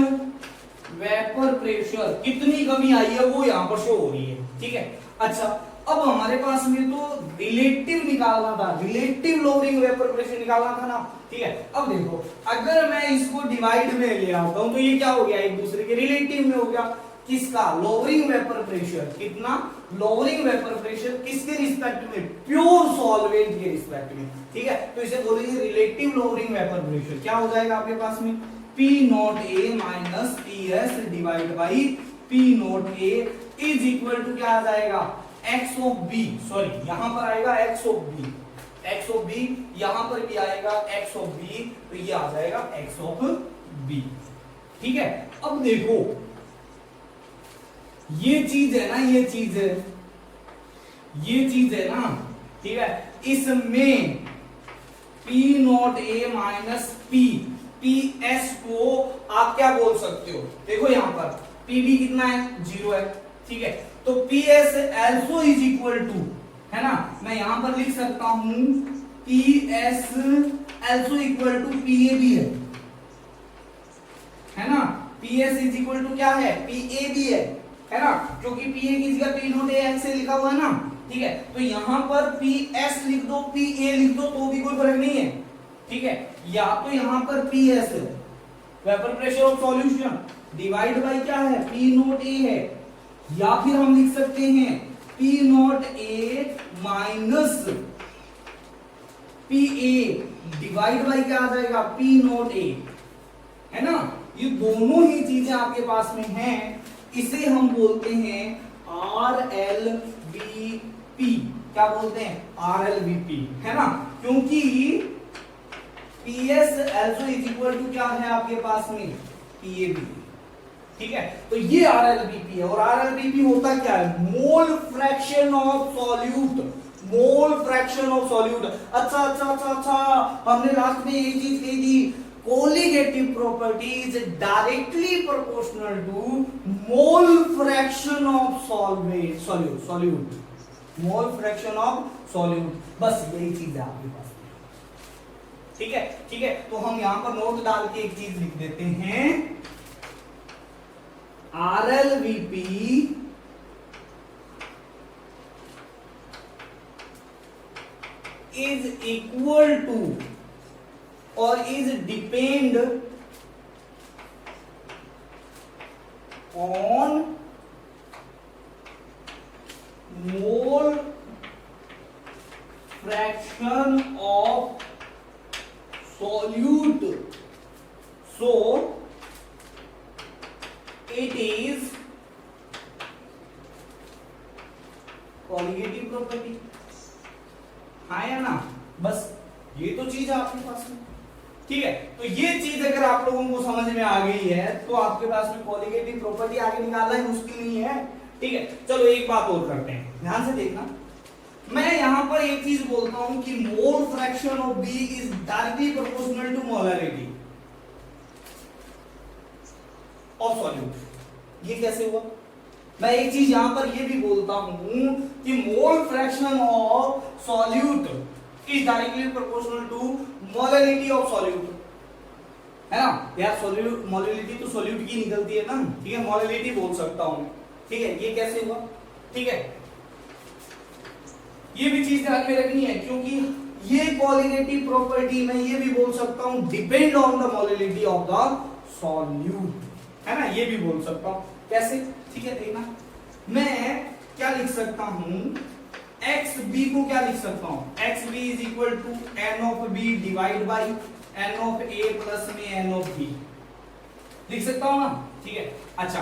वेपर प्रेशर। कितनी कमी आई है वो यहां पर शो हो रही है। ठीक है, अच्छा अब हमारे पास में तो रिलेटिव निकालना था, रिलेटिव लोअरिंग वेपर प्रेशर निकालना था ना। ठीक है, अब देखो अगर मैं इसको डिवाइड में ले आता हूं तो ये क्या हो गया, एक दूसरे के रिलेटिव में हो गया। किसका, लोअरिंग वेपर प्रेशर, कितना, लोअरिंग वेपर प्रेशर किसके रिस्पेक्ट में, प्योर सॉल्वेंट के रिस्पेक्ट में। ठीक है, तो इसे बोलेंगे रिलेटिव लोअरिंग वेपर प्रेशर। क्या हो जाएगा आपके पास में, P not A minus PS divide by P not A is equal to क्या आ जाएगा, x ऑफ b, सॉरी यहां पर आएगा x ऑफ b, यहां पर भी आएगा x ऑफ b, तो ये आ जाएगा x ऑफ b। ठीक है, अब देखो ये चीज है ना, ये चीज है ना। ठीक है, इसमें P not A minus PS को आप क्या बोल सकते हो, देखो यहां पर PB कितना है, 0 है। ठीक है, तो PS also is equal to, है ना, मैं यहां पर लिख सकता हूं PS also equal to PAB है ना। PS इज इक्वल टू क्या है, PAB है ना, क्योंकि PA की जगह P नॉट A ऐसे लिखा हुआ है ना। ठीक है, तो यहां पर PS लिख दो, PA लिख दो तो भी कोई फर्क नहीं है। ठीक है, या तो यहां पर PS vapour pressure of solution divide by क्या है, P नॉट A है, या फिर हम लिख सकते हैं P not A minus PA divide by क्या आ जाएगा, P नॉट A, है ना। ये दोनों ही चीजें आपके पास में हैं, इसे हम बोलते हैं RLVP। क्या बोलते हैं, RLVP, है ना, क्योंकि PS also is equal to क्या है आपके पास में, PAB। ठीक है, तो ये RLVP है, और RLVP होता क्या है, mole fraction of solute, mole fraction of solute. अच्छा, हमने लास्ट में ये चीज कही थी, colligative property is directly proportional to mole fraction of solute, mole fraction of solute. बस यही चीज है आपके पास। ठीक है, तो हम यहां पर नोट डाल के एक चीज लिख देते हैं, RLVP is equal to or is depend on mole fraction of solute, so it is colligative property. हाँ या ना, बस ये तो चीज है आपके पास में, ठीक है। तो ये चीज अगर आप लोगों को समझ में आ गई है तो आपके पास में कॉलिगेटिव प्रॉपर्टी आगे निकालना ही मुश्किल नहीं है, ठीक है। चलो एक बात और करते हैं, ध्यान से देखना। मैं यहां पर एक चीज बोलता हूं कि mole fraction of B is directly proportional to molarity of solute. ये कैसे हुआ? मैं एक चीज यहां पर ये भी बोलता हूं कि mole fraction of solute is directly proportional to molarity of solute, है ना यार। सॉल्यूट मोलरिटी तो सॉल्यूट की निकलती है ना, ठीक है, मोलरिटी बोल सकता हूं, ठीक है। ये कैसे हुआ? ठीक है, ये भी चीज ध्यान में रखनी है, क्योंकि ये कॉलिगेटिव प्रॉपर्टी में ये भी बोल सकता हूं depend on the molarity of the solute, है ना, ये भी बोल सकता हूं। कैसे? ठीक है, देखना। मैं क्या लिख सकता हूं, एक्स बी को क्या लिख सकता हूं, X B is equal to N of B divide by N of A plus में एन ऑफ बी, लिख सकता हूं ना, ठीक है। अच्छा,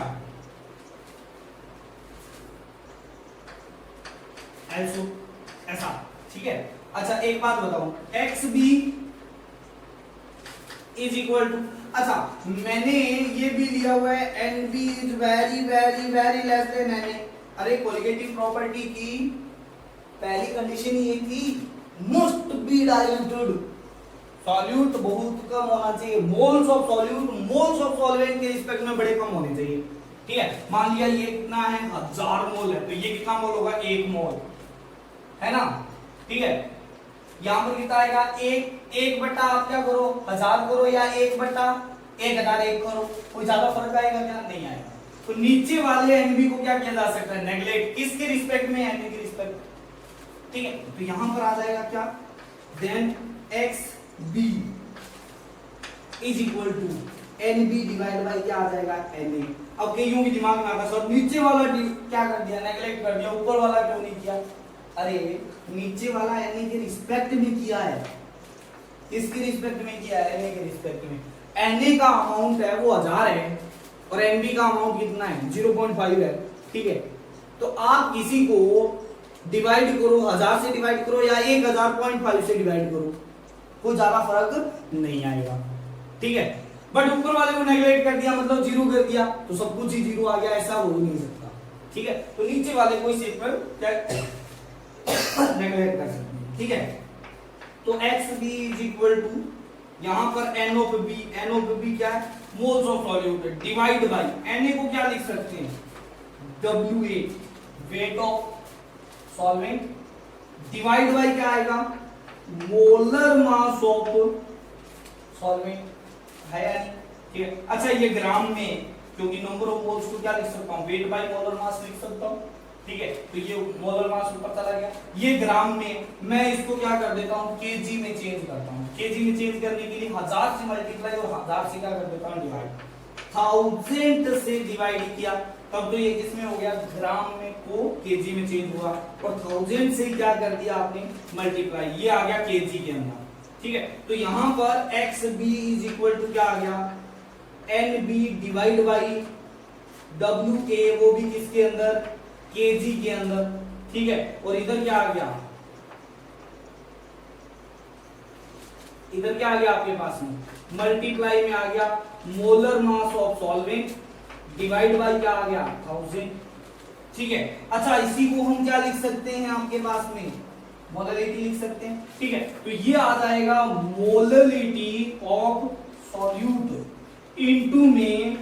ऐसा, ठीक है। अच्छा एक बात बताऊं, X B is equal to, अच्छा मैंने ये भी लिया हुआ है N B is very very very less than N A. अरे कॉलिगेटिव प्रॉपर्टी की पहली कंडीशन ये थी मस्ट बी डाइल्यूटेड, सॉल्यूट बहुत कम होना चाहिए, moles of solute moles of solvent के रिस्पेक्ट में बड़े कम होने चाहिए, ठीक है। मान लिया ये कितना है 1000 मोल है, तो ये कितना मोल होगा 1 मोल, है ना, ठीक है। यहां पर कितना आएगा 1 बटा आप क्या करो 1000 करो या 1 बटा 1001 करो, कोई ज्यादा फर्क आएगा क्या? नहीं आएगा। तो नीचे वाले एनबी को क्या किया जा सकता है? नेगलेक्ट, किसके रिस्पेक्ट में? एन के रिस्पेक्ट, ठीक है। तो यहां पर आ जाएगा क्या, then X B is equal to N B divide by क्या आ जाएगा एन ए। अब कईयों के दिमाग में आता है नीचे वाला क्या कर दिया, नेगलेक्ट कर दिया, ऊपर वाला क्यों नहीं किया? अरे नीचे वाला एन के रिस्पेक्ट में किया है, किसके रिस्पेक्ट में किया है? एन के रिस्पेक्ट में। एन का अमाउंट है वो 1000 है और एनबी का अमाउंट कितना है 0.5 है, ठीक है। तो आप किसी को डिवाइड करो 1000 से डिवाइड करो या 1000.5 से डिवाइड करो, कोई ज्यादा फर्क नहीं आएगा, ठीक है। बट ऊपर वाले को नेगलेक्ट कर दिया मतलब 0 कर दिया तो सब कुछ ही 0 आ गया, ऐसा हो नहीं सकता, ठीक है। तो नीचे वाले को इस पर क्या नेगलेक्ट कर सकते हैं, ठीक है। तो X B is equal to यहां पर एन ऑफ बी क्या है? Moles of solute divide by N A को क्या लिख सकते हैं? W A weight of solvent divide by क्या आएगा? मोलर मास ऑफ सॉल्वेंट, है या नहीं? ठीक है। अच्छा ये ग्राम में, क्योंकि नंबर ऑफ मोल्स को क्या लिख सकता हूं? वेट बाई मोलर मास लिख सकता हूं, ठीक है। तो ये मोलर मास ऊपर चला गया, ये ग्राम में मैं इसको क्या कर देता हूं? केजी में चेंज करता हूं। केजी में चेंज करने के लिए 1000 से मल्टीप्लाई और 1000 से क्या कर देता हूं? डिवाइड। 1000 से डिवाइड किया तब तो ये किसमें हो गया? ग्राम में को केजी में चेंज हुआ और 1000 से क्या कर दिया आपने? मल्टीप्लाई, ये आ गया केजी के अंदर, ठीक है। तो यहां पर X B is equal to क्या आ गया? N B divide by W A, वो भी किसके अंदर? केजी के अंदर, ठीक है। और इधर क्या आ गया? इधर क्या आ गया आपके पास में? मल्टीप्लाई में आ गया molar mass of solvent divide by क्या आ गया? 1000, ठीक है। अच्छा इसी को हम क्या लिख सकते हैं आपके पास में? मोलरिटी लिख सकते हैं, ठीक है। तो ये आ जाएगा मोलरिटी ऑफ सॉल्यूट इनटू में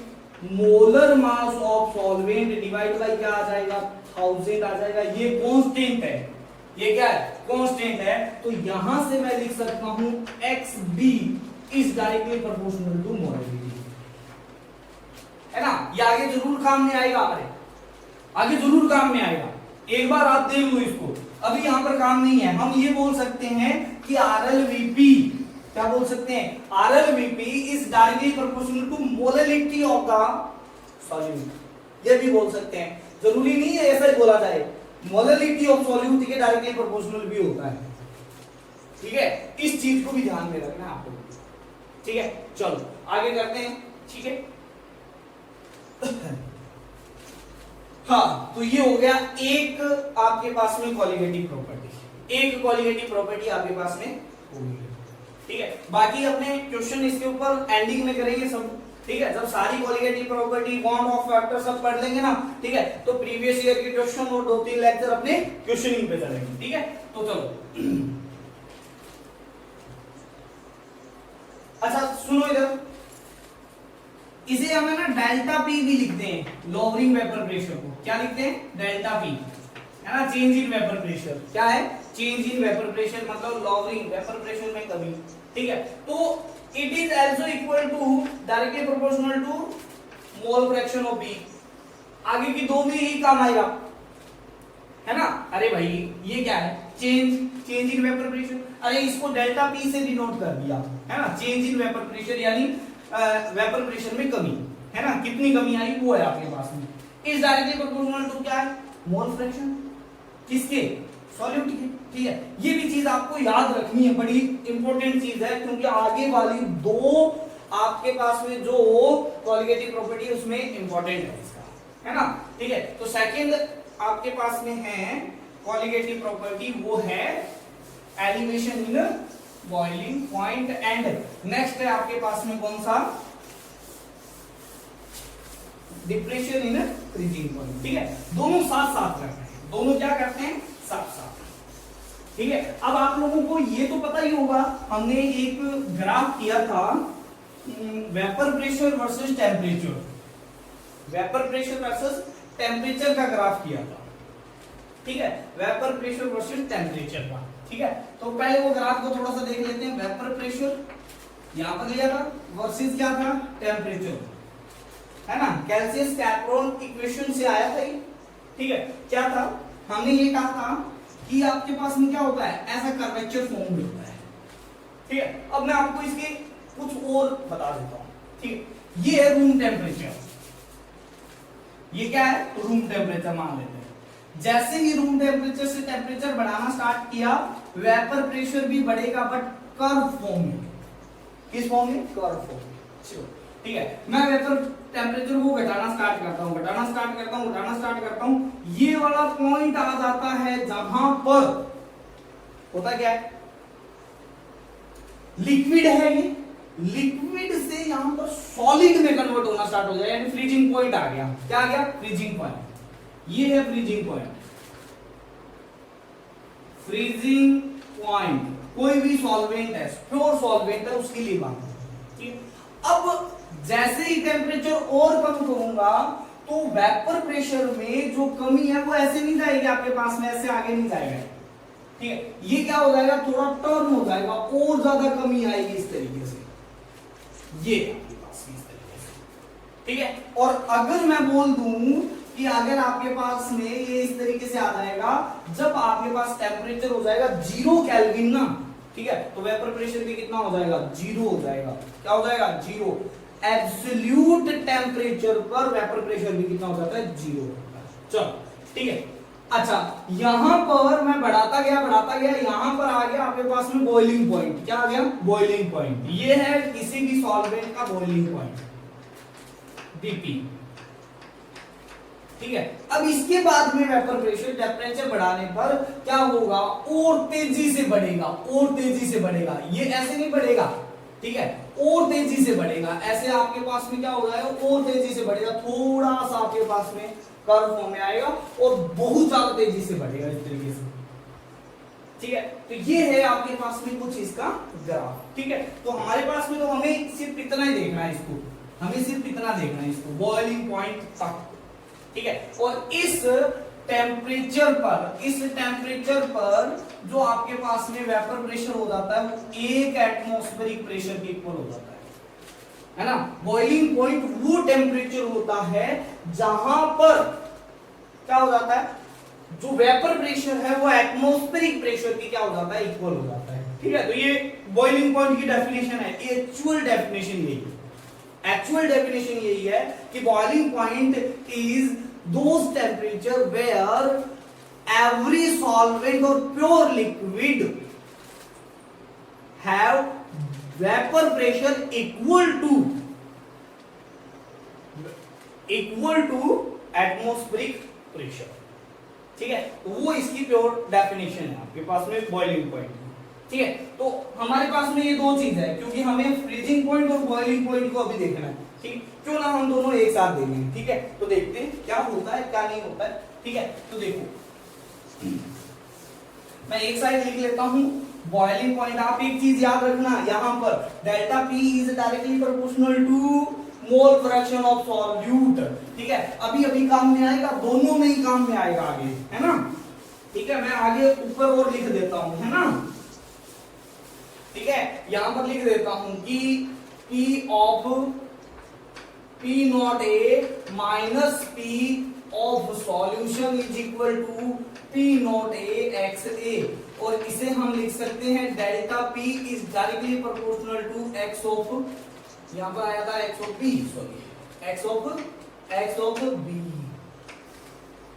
molar mass of solvent divide by क्या आ जाएगा? 1000 आ जाएगा। ये कांस्टेंट है, ये क्या है? कांस्टेंट है। तो यहां से मैं लिख सकता हूं X B is directly proportional to molarity, है ना। ये आगे जरूर काम में आएगा, अरे आगे जरूर काम में आएगा। एक बार आप देख लो इसको, अभी यहाँ पर काम नहीं है, हम ये बोल सकते हैं कि RLVP, क्या बोल सकते हैं, RLVP is directly proportional to molality of the solute, ये भी बोल सकते हैं, जरूरी नहीं है ऐसा ही बोला जाए, मोलैलिटी ऑफ सॉल्यूट के डायरेक्टली प्रोपोर्शनल भी होता है, ठीक है, इस चीज को भी ध्यान में रखना है आपको, ठीक है। चलो आगे करते हैं, ठीक है। हाँ, तो ये हो गया एक आपके पास में कॉलिगेटिव प्रॉपर्टी, एक कॉलिगेटिव प्रॉपर्टी आपके पास में होगी, ठीक है। बाकी अपने क्वेश्चन इसके ऊपर एंडिंग में करेंगे सब, ठीक है, जब सारी colligative property, bond of factor सब पढ़ लेंगे ना, ठीक है, तो प्रीवियस ईयर के क्वेश्चन और 2-3 लेक्चर अपने क्वेश्चनिंग पे चलेंगे, ठीक है। तो चलो अच्छा सुनो इधर, इसे हमें ना डेल्टा पी भी लिखते हैं, लोअरिंग वेपर प्रेशर को क्या लिखते हैं, डेल्टा पी, है ना, चेंज इन वेपर प्रेशर, क्या है, चेंज इन वेपर प्रेशर मतलब लोअरिंग वेपर प्रेशर में कमी, ठीक है। तो it is also equal to directly proportional to mole fraction of B, आगे की दो में यही काम आएगा, है ना। अरे भाई ये क्या है, चेंज इन वेपर प्रेशर, अरे इसको डेल्टा पी से डिनोट कर दिया, है ना, चेंज इन वेपर प्रेशर यानी वेपर प्रेशर में कमी, है ना, कितनी कमी आई वो है आपके पास में, इस डायरेक्टली प्रोपोर्शनल टू क्या है, मोल फ्रैक्शन, किसके, सॉल्यूट के, ठीक है। ये भी चीज आपको याद रखनी है, बड़ी इंपॉर्टेंट चीज है, क्योंकि आगे वाली दो आपके पास में जो कॉलिगेटिव प्रॉपर्टी है उसमें इंपॉर्टेंट है इसका, है ना, ठीक है। तो सेकंड आपके पास में है कॉलिगेटिव प्रॉपर्टी, वो है elevation in boiling point, and next है आपके पास में कौन सा, डिप्रेशन इन फ्रीजिंग पॉइंट, ठीक है। दोनों साथ साथ करते हैं, दोनों क्या करते हैं, साथ साथ, ठीक है। अब आप लोगों को ये तो पता ही होगा, हमने एक ग्राफ किया था vapour pressure versus temperature, vapour pressure versus temperature का ग्राफ किया था, ठीक है, वेपर प्रेशर वर्सेस टेम्परेचर का, ठीक है। तो पहले वो ग्राफ को थोड़ा सा देख लेते हैं, वेपर प्रेशर यहां पर लिया था वर्सेस क्या था, टेम्परेचर, है ना, कैल्सियस कैप्रोन इक्वेशन से आया था ये, ठीक है। क्या था, हमने ये कहा था कि आपके पास में क्या होता है, ऐसा कर्वेचर फॉर्म होता है, ठीक है। अब मैं आपको इसके कुछ और बता देता हूं, ठीक है। ये है रूम टेम्परेचर, ये क्या है, रूम टेम्परेचर मान लेते हैं। जैसे ही रूम टेम्परेचर से टेम्परेचर बढ़ाना स्टार्ट किया, वेपर प्रेशर भी बढ़ेगा, बट कर्व फॉर्म में, किस फॉर्म में, कर्व फॉर्म, ठीक है। मैं वेपर टेम्परेचर को घटाना स्टार्ट करता हूं, घटाना स्टार्ट करता हूं, ये वाला पॉइंट आ जाता है जहां पर होता क्या है, लिक्विड है, ये लिक्विड से यहां पर सॉलिड में कन्वर्ट होना स्टार्ट हो जाएगा, यानी फ्रीजिंग पॉइंट आ गया, क्या आ गया, फ्रीजिंग पॉइंट, ये है फ्रीजिंग पॉइंट, फ्रीजिंग पॉइंट कोई भी सॉल्वेंट है, प्योर सॉल्वेंट है, उसके लिए बात है, ठीक। अब जैसे ही टेम्परेचर और कम करूंगा तो वेपर प्रेशर में जो कमी है वो ऐसे नहीं जाएगी आपके पास में, ऐसे आगे नहीं जाएगा, ठीक है। ये क्या हो जाएगा, थोड़ा टर्न हो जाएगा, और ज्यादा कमी आएगी इस तरीके से, ये आपके पास इस तरीके से, ठीक है। और अगर मैं बोल दूं कि अगर आपके पास में ये इस तरीके से आ जाएगा, जब आपके पास टेम्परेचर हो जाएगा 0 केल्विन ना, ठीक है, तो वेपर प्रेशर भी कितना हो जाएगा, 0 हो जाएगा, क्या हो जाएगा, 0। एब्सोल्यूट टेम्परेचर पर वेपर प्रेशर भी कितना हो जाता है, 0 होता है, चलो ठीक है। अच्छा, यहां पर मैं बढ़ाता गया, यहां पर आ गया आपके पास में बॉइलिंग पॉइंट, क्या आ गया, बॉइलिंग पॉइंट, ये है किसी भी सॉल्वेंट का बॉइलिंग पॉइंट, बीपी, ठीक है। अब इसके बाद में वेपर प्रेशर टेम्परेचर बढ़ाने पर क्या होगा, और तेजी से बढ़ेगा, ये ऐसे नहीं बढ़ेगा, ठीक है, और तेजी से बढ़ेगा, ऐसे आपके पास में क्या हो जाएगा, और तेजी से बढ़ेगा, थोड़ा सा आपके पास में कर्व फॉर्म में आएगा और बहुत ज्यादा तेजी से बढ़ेगा इस तरीके से, ठीक है। तो ये है आपके पास में कुछ इसका ग्राफ, ठीक है। तो हमारे पास में तो हमें सिर्फ इतना ही देखना है इसको, बॉइलिंग पॉइंट तक, ठीक है। और इस टेम्परेचर पर जो आपके पास में वेपर प्रेशर हो जाता है वो 1 एटमॉस्फेरिक प्रेशर के इक्वल हो जाता है ना। बॉइलिंग पॉइंट वो टेम्परेचर होता है जहां पर क्या हो जाता है, जो वेपर प्रेशर है वो एटमॉस्फेरिक प्रेशर की क्या हो जाता है, इक्वल हो जाता है। ठीक है, तो ये बॉइलिंग पॉइंट की डेफिनेशन है, एक्चुअल डेफिनेशन यही है, एक्चुअल डेफिनेशन यही है कि boiling point is those temperature where every solvent और pure liquid have vapour pressure equal to atmospheric pressure. ठीक है, तो वो इसकी प्योर डेफिनेशन है आपके पास में बॉइलिंग पॉइंट। ठीक है, तो हमारे पास में ये दो चीज है, क्योंकि हमें फ्रीजिंग पॉइंट और बॉइलिंग पॉइंट को अभी देखना है। ठीक, क्यों ना हम दोनों एक साथ देखें। ठीक है, तो देखते हैं क्या होता है क्या नहीं होता है। ठीक है, तो देखो मैं एक साइड लिख लेता हूं बॉइलिंग पॉइंट। आप एक चीज याद रखना, यहां पर delta P is directly proportional to mole fraction of solute. ठीक है, अभी अभी काम में आएगा, दोनों में ही काम में आएगा आगे, है ना। ठीक है, मैं आगे ऊपर और लिख देता हूं, है ना। ठीक है, यहां पर लिख देता हूं कि P of P naught A minus P of solution is equal to P naught A x A, और इसे हम लिख सकते हैं delta P is directly proportional to x of, यहां पर आया था x of b, sorry x of b।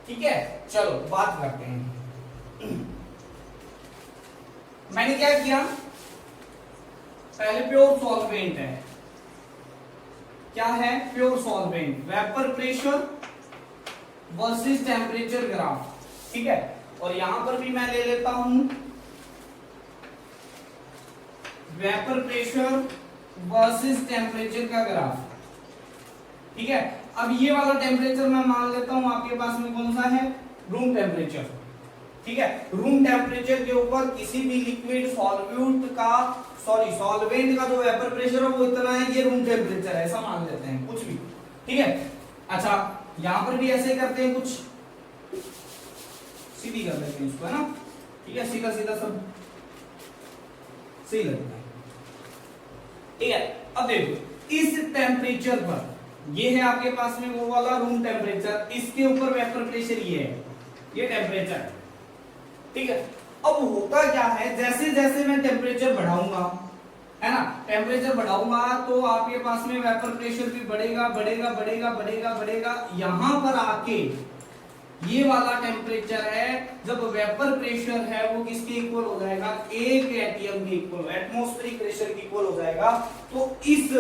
ठीक है, चलो बात करते हैं। मैंने क्या किया, पहले प्योर सॉल्वेंट है, क्या है pure solvent, vapour pressure versus temperature graph. ठीक है, और यहां पर भी मैं ले लेता हूं वेपर प्रेशर वर्सेस टेम्परेचर का ग्राफ। ठीक है, अब ये वाला टेम्परेचर मैं मान लेता हूं आपके पास में कौन सा है, रूम टेम्परेचर। ठीक है, रूम टेम्परेचर के ऊपर किसी भी लिक्विड सॉल्वेंट का जो वेपर प्रेशर है वो इतना है, ये रूम टेम्परेचर है, ऐसा मान लेते हैं कुछ भी। ठीक है, अच्छा यहां पर भी ऐसे करते हैं, कुछ सीधी कर लेते हैं इसको, है ना। ठीक है, सीधा सीधा सब सही लगता है। ठीक है, अब देखो इस टेम्परेचर पर, ये है आपके पास में वो वाला रूम टेम्परेचर, इसके ऊपर वेपर प्रेशर ये है, ये टेम्परेचर। ठीक है, अब होता क्या है, जैसे जैसे मैं टेम्परेचर बढ़ाऊंगा, है ना, टेम्परेचर बढ़ाऊंगा तो आपके पास में वेपर प्रेशर भी बढ़ेगा बढ़ेगा बढ़ेगा बढ़ेगा बढ़ेगा। यहां पर आके ये वाला टेम्परेचर है, जब वेपर प्रेशर है वो किसके इक्वल हो जाएगा, 1 एटीएम के इक्वल, एटमॉस्फेरिक प्रेशर के इक्वल हो जाएगा। तो इस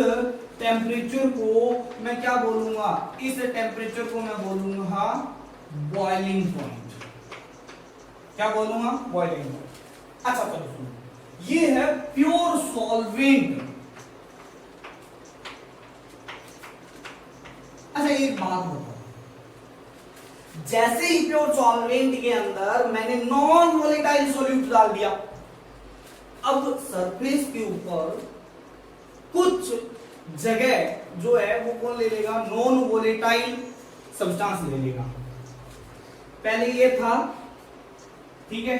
टेम्परेचर को मैं क्या बोलूंगा, इस टेम्परेचर को मैं बोलूंगा बॉइलिंग पॉइंट। क्या बोलूंगा, बॉइलिंग पॉइंट। अच्छा चलो सुनो, ये है प्योर सॉल्वेंट। अच्छा एक बात बताओ, जैसे ही प्योर सॉल्वेंट के अंदर मैंने नॉन वोलेटाइल सॉल्यूट डाल दिया, अब सरफेस के ऊपर कुछ जगह जो है वो कौन ले लेगा, नॉन वोलेटाइल सब्सटेंस ले लेगा। पहले ये था, ठीक है,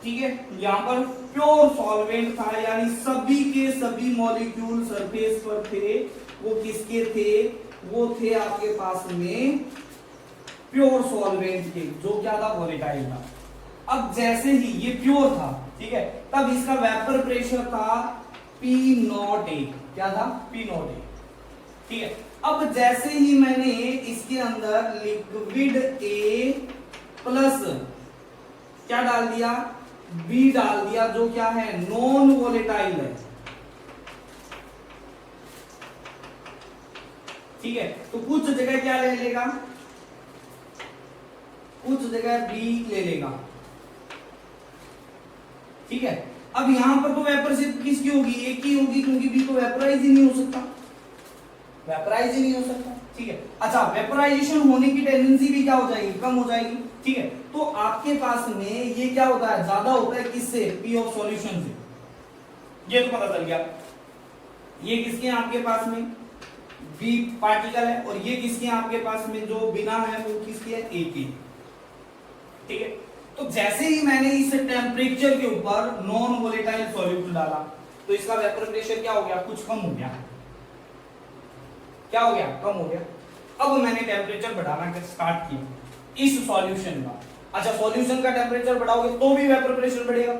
ठीक है, यहां पर प्योर सॉल्वेंट था, यानी सभी के सभी मॉलिक्यूल सरफेस पर थे, वो किसके थे, वो थे आपके पास में प्योर सॉल्वेंट के, जो क्या था, वोलेटाइल था। अब जैसे ही ये प्योर था, ठीक है, तब इसका वेपर प्रेशर था P नॉट ए, क्या था, P नॉट ए। ठीक है, अब जैसे ही मैंने इसके अंदर लिक्विड A प्लस क्या डाल दिया, B डाल दिया, जो क्या है, नॉन वोलेटाइल है। ठीक है, तो कुछ जगह क्या ले लेगा, कुछ जगह B ले लेगा। ठीक है, अब यहां पर तो वेपर सिर्फ किसकी होगी, एक ही होगी, क्योंकि B तो वेपराइज ही नहीं हो सकता, वेपराइज ही नहीं हो सकता। ठीक है, अच्छा वेपराइजेशन होने की टेंडेंसी भी क्या हो जाएगी, कम हो जाएगी। ठीक है, तो आपके पास में ये क्या होता है, ज्यादा होता है किससे, P ऑफ सॉल्यूशन से। ये तो पता चल गया, ये किसके आपके पास में B पार्टिकल है, और ये किसके आपके पास में जो बिना है वो किसकी है, A की। ठीक है, तो जैसे ही मैंने इस टेम्परेचर के ऊपर नॉन वोलेटाइल सॉल्यूट डाला, तो इसका वेपर प्रेशर क्या हो गया, कुछ कम हो गया। क्या हो गया, कम हो गया। अब मैंने टेम्परेचर बढ़ाना स्टार्ट किया इस सॉल्यूशन का। अच्छा, सॉल्यूशन का टेम्परेचर बढ़ाओगे तो भी वेपर प्रेशर बढ़ेगा,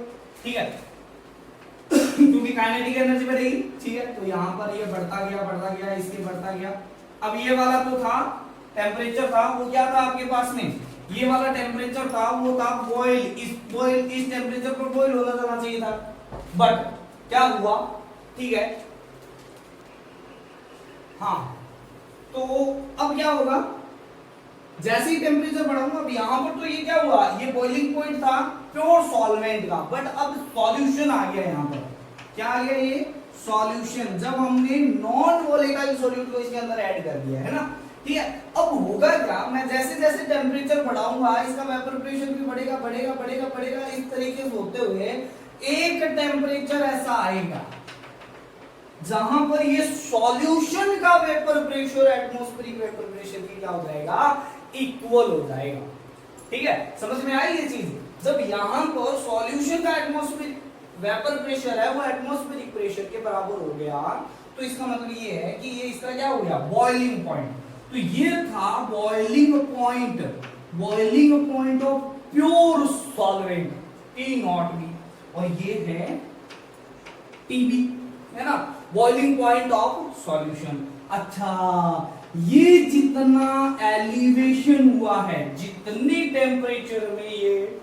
ठीक है, क्योंकि काइनेटिक एनर्जी बढ़ेगी, ठीक है। तो यहाँ पर ये बढ़ता गया, इसके बढ़ता गया। अब ये वाला तो था टेम्परेचर था, वो क्या था आपके पास में, ये वाला टेम्परेचर था, वो था बॉयल। इस टेम्परेचर पर बॉयल होना जाना चाहिए था, बट क्या हुआ, ठीक है। हाँ, तो अब क्या होगा, जैसे ही टेम्परेचर बढ़ाऊंगा, अब यहां पर तो ये क्या हुआ, ये बॉइलिंग पॉइंट था प्योर सॉल्वेंट का, बट अब सॉल्यूशन आ गया। यहां पर क्या आ गया, ये सॉल्यूशन, जब हमने नॉन वोलेटाइल सॉल्यूट को इसके अंदर ऐड कर दिया है ना, ठीक है। अब होगा क्या, मैं जैसे जैसे टेम्परेचर बढ़ाऊंगा, इसका वेपर प्रेशर भी बढ़ेगा बढ़ेगा बढ़ेगा बढ़ेगा, इस तरीके से होते हुए एक टेम्परेचर ऐसा आएगा जहां पर ये सॉल्यूशन का vapour pressure atmospheric vapour pressure की क्या हो जाएगा, इक्वल हो जाएगा, ठीक है। समझ में आई ये चीज, जब यहां पर सॉल्यूशन का एटमॉस्फेरिक वेपर प्रेशर है वो एटमॉस्फेरिक प्रेशर के बराबर हो गया, तो इसका मतलब ये है कि ये इसका क्या हो गया, बॉइलिंग पॉइंट। तो ये था boiling point of pure solvent T not be, और ये है TB, है ना, बॉइलिंग पॉइंट ऑफ सॉल्यूशन। अच्छा, ये जितना एलिवेशन हुआ है, जितनी टेम्परेचर में ये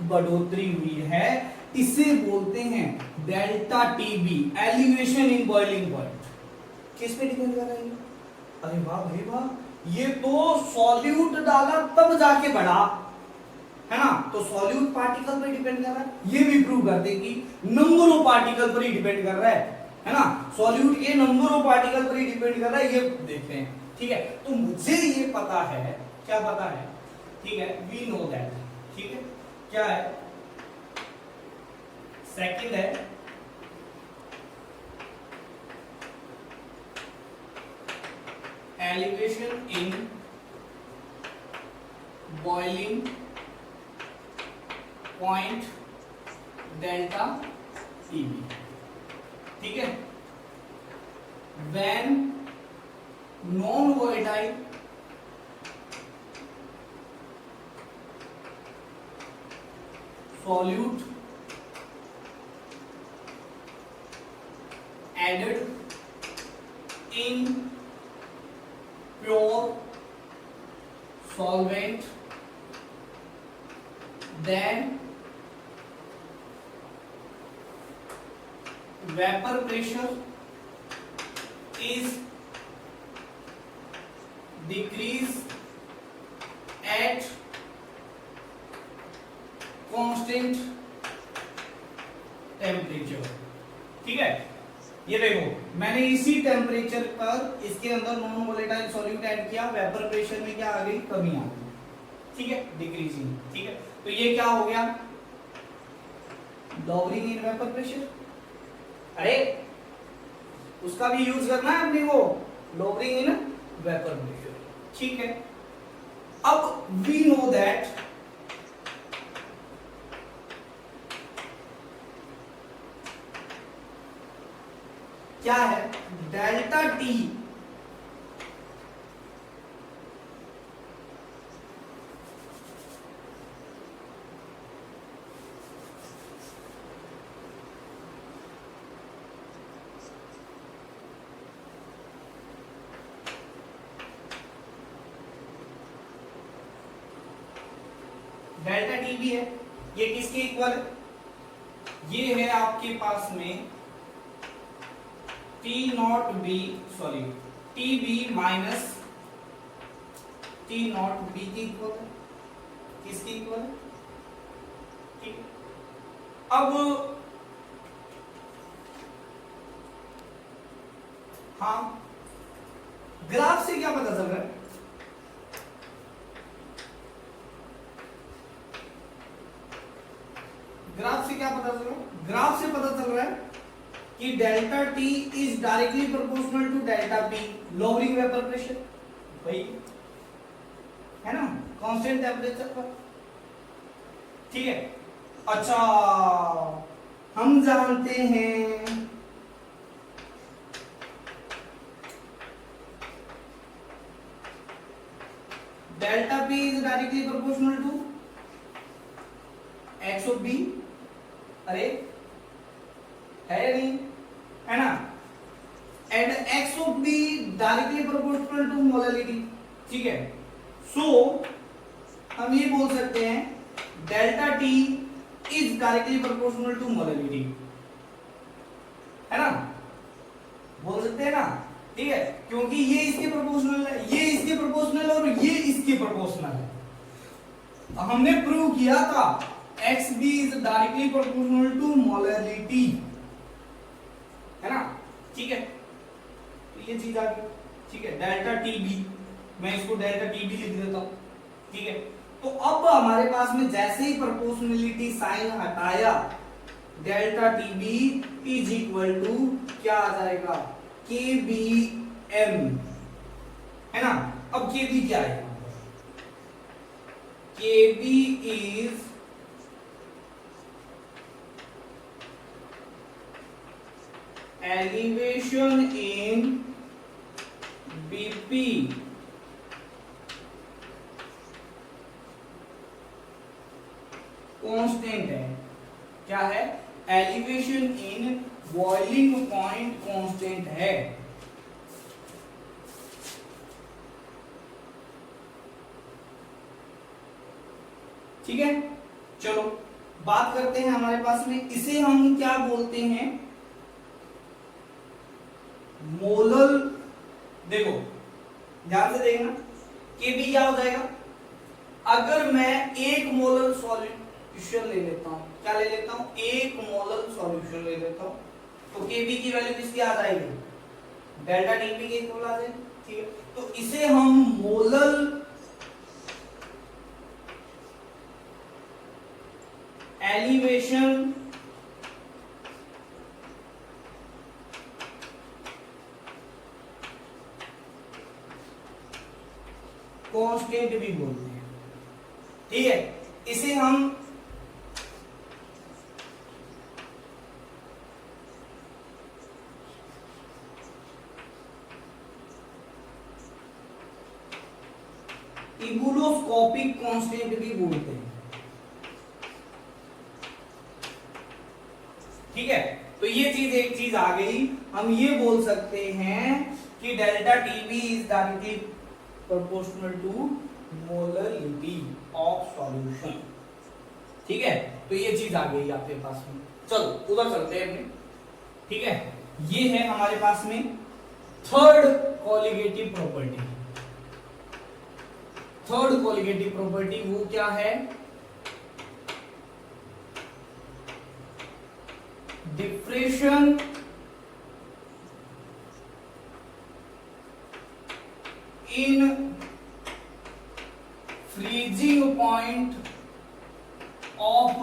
बढ़ोतरी हुई है, इसे बोलते हैं delta TB, elevation in boiling point. किस पे डिपेंड कर रहा है? अरे वाह भाई वाह, ये तो सॉल्यूट डाला तब जाके बढ़ा, है ना, तो सॉल्यूट पार्टिकल पर डिपेंड कर रहा है। ये भी प्रूव करते कि नंबर ऑफ पार्टिकल पर ही डिपेंड कर रहा है ना, सॉल्यूट ये नंबर ऑफ पार्टिकल पर ही डिपेंड कर रहा है, ये देखते हैं, ठीक है। तो मुझे ये पता है, क्या पता है, ठीक है, वी नो दैट, ठीक है, क्या है, सेकंड है elevation in boiling point delta TB, ठीक है, when non volatile solute added in pure solvent, then vapor pressure is decreased at constant temperature, ठीक है। ये देखो, मैंने इसी टेम्परेचर पर इसके अंदर नॉन वोलेटाइल सॉल्यूट ऐड किया, वेपर प्रेशर में क्या आ गई, कमी आ गई, ठीक है, डिक्रीजिंग, ठीक है। तो ये क्या हो गया, लॉवरिंग इन वेपर प्रेशर। अरे उसका भी यूज करना है अपने को, लॉवरिंग इन वेपर प्रेशर, ठीक है। अब वी नो दैट क्या है, डेल्टा टी डेल्टा टी भी है, ये किसके इक्वल है, ये है आपके पास में T naught B, sorry T B minus T naught B के इक्वल है, किसके इक्वल है, ठीक है। अब हाँ, ग्राफ से क्या पता चल रहा है, ग्राफ से क्या पता चल रहा है, ग्राफ से पता चल रहा है कि delta T is directly proportional to delta P, lowering vapour pressure, भाई है ना, कांस्टेंट टेम्परेचर पर, ठीक है। अच्छा, हम जानते हैं delta P is directly proportional to x of B। अरे है या नहीं, है ना, and x of B directly proportional to molality. ठीक है, सो हम ये बोल सकते हैं delta T is directly proportional to molality, है ना, बोल सकते हैं ना। ठीक है, क्योंकि ये इसके प्रोपोर्शनल है, ये इसके प्रोपोर्शनल और ये इसके प्रोपोर्शनल है। हमने प्रूव किया था XB is directly proportional to molality, है ना। ठीक है, तो ये चीज आ गई। ठीक है, डेल्टा TB, मैं इसको डेल्टा TB लिख देता हूं। ठीक है, तो अब हमारे पास में जैसे ही प्रोपोर्शनलिटी साइन हटाया, delta TB is equal to क्या आ जाएगा, KBM, है ना। अब KB क्या है, KB is elevation in BP constant है। क्या है, elevation in boiling point constant है। ठीक है, चलो बात करते हैं हमारे पास में, इसे हम क्या बोलते हैं, मोलर। देखो ध्यान से देखना, केबी क्या हो जाएगा, अगर मैं 1 मोलर सॉल्यूशन ले लेता हूं, क्या ले लेता हूं, 1 मोलर सॉल्यूशन ले लेता हूं, तो केबी की वैल्यू किसकी आ जाएगी, डेल्टा टीबी के इक्वल आ जाएगी। ठीक है, तो इसे हम मोलर एलिवेशन कांस्टेंट भी बोलते हैं। ठीक है, इसे हम इबुलोस्कोपिक कांस्टेंट भी बोलते हैं। ठीक है, तो ये चीज, एक चीज आ गई, हम ये बोल सकते हैं कि delta TB is directly proportional to molality of solution. ठीक है, तो ये चीज आ गई आपके पास में। चलो उधर चलते हैं अपने। ठीक है, ये है हमारे पास में third colligative property. Third colligative property वो क्या है, diffraction in freezing point of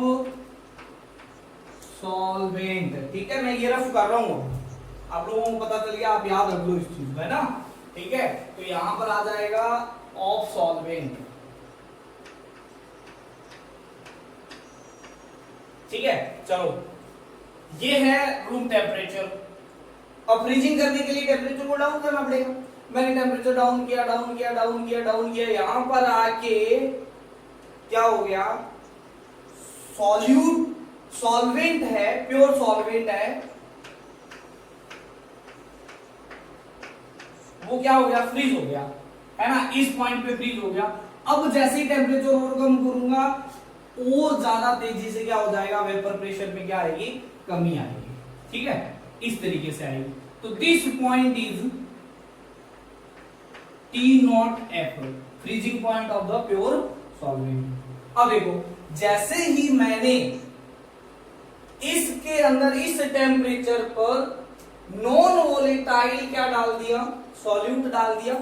solvent. ठीक है, मैं ये रफ कर रहा हूं, आप लोगों को पता चल गया, आप याद रख लो इस चीज को, है ना। ठीक है, तो यहां पर आ जाएगा ऑफ सॉल्वेंट। ठीक है, चलो ये है रूम टेम्परेचर। अब फ्रीजिंग करने के लिए टेम्परेचर को डाउन करना पड़ेगा। मैंने टेम्परेचर डाउन किया, डाउन किया, डाउन किया, डाउन किया, यहां पर आके क्या हो गया, सॉल्वेंट है, प्योर सॉल्वेंट है, वो क्या हो गया, फ्रीज हो गया, है ना, इस पॉइंट पे फ्रीज हो गया। अब जैसे ही टेम्परेचर और कम करूंगा, और ज्यादा तेजी से क्या हो जाएगा, वेपर प्रेशर में क्या आएगी, कमी आएगी। ठीक है, इस तरीके से आएगी। तो this point is T0F, freezing point of the pure solvent. अब देखो, जैसे ही मैंने इसके अंदर इस टेम्परेचर पर नॉन वोलेटाइल क्या डाल दिया, सॉल्यूट डाल दिया,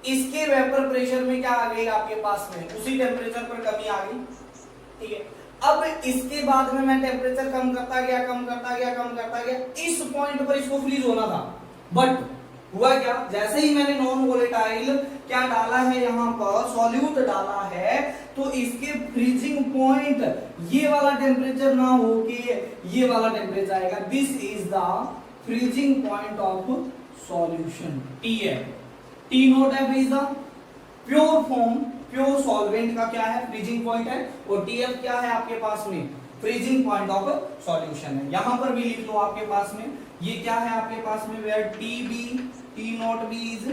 इसके वेपर प्रेशर में क्या आ गई आपके पास में, उसी टेम्परेचर पर कमी आ गई। ठीक है, अब इसके बाद में मैं टेम्परेचर कम करता गया, कम करता गया, कम करता गया, इस पॉइंट पर इसको फ्रीज होना था। बट हुआ क्या, जैसे ही मैंने नॉन वोलेटाइल क्या डाला है, यहां पर सॉल्यूट डाला है, तो इसके फ्रीजिंग पॉइंट ये वाला टेम्परेचर ना होके ये वाला टेम्परेचर आएगा। This is the freezing point of solution, T है। T0F is the pure form, pure solvent का क्या है, फ्रीजिंग पॉइंट है, और टीएफ क्या है आपके पास में, फ्रीजिंग पॉइंट ऑफ सॉल्यूशन है। यहां पर भी लिख लो आपके पास में, ये क्या है आपके पास में, where T B, T naught B is,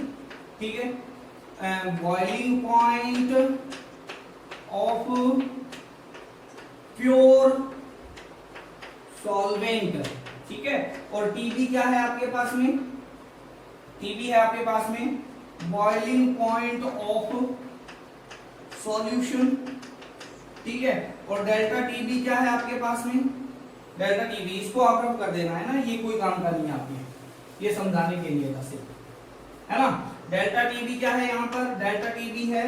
ठीक है, boiling point of pure solvent, ठीक है, और टीबी क्या है आपके पास में, टीबी है आपके पास में बॉइलिंग पॉइंट ऑफ सॉल्यूशन, ठीक है, और डेल्टा टीबी क्या है आपके पास में, डेल्टा टीबी, इसको आप कर देना है ना, ये कोई काम का नहीं है आपके, ये समझाने के लिए बस, है ना। डेल्टा टीबी क्या है यहां पर, डेल्टा टीबी है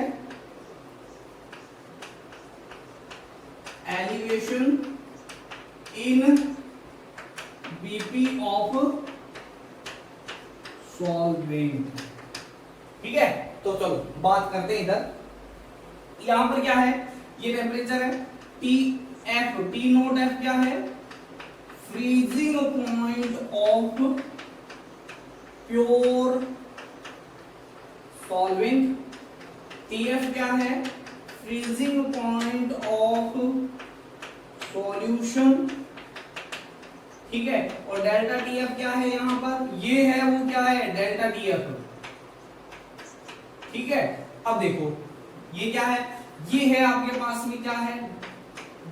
elevation in BP of solvent, ठीक है। तो चलो बात करते हैं इधर, यहां पर क्या है, ये टेम्परेचर है T F, T note F क्या है, freezing point of pure solvent, T F क्या है, फ्रीजिंग पॉइंट ऑफ सॉल्यूशन, ठीक है, और डेल्टा टी एफ क्या है यहां पर, ये है वो क्या है, डेल्टा टी एफ, ठीक है। अब देखो ये क्या है, ये है आपके पास में क्या है,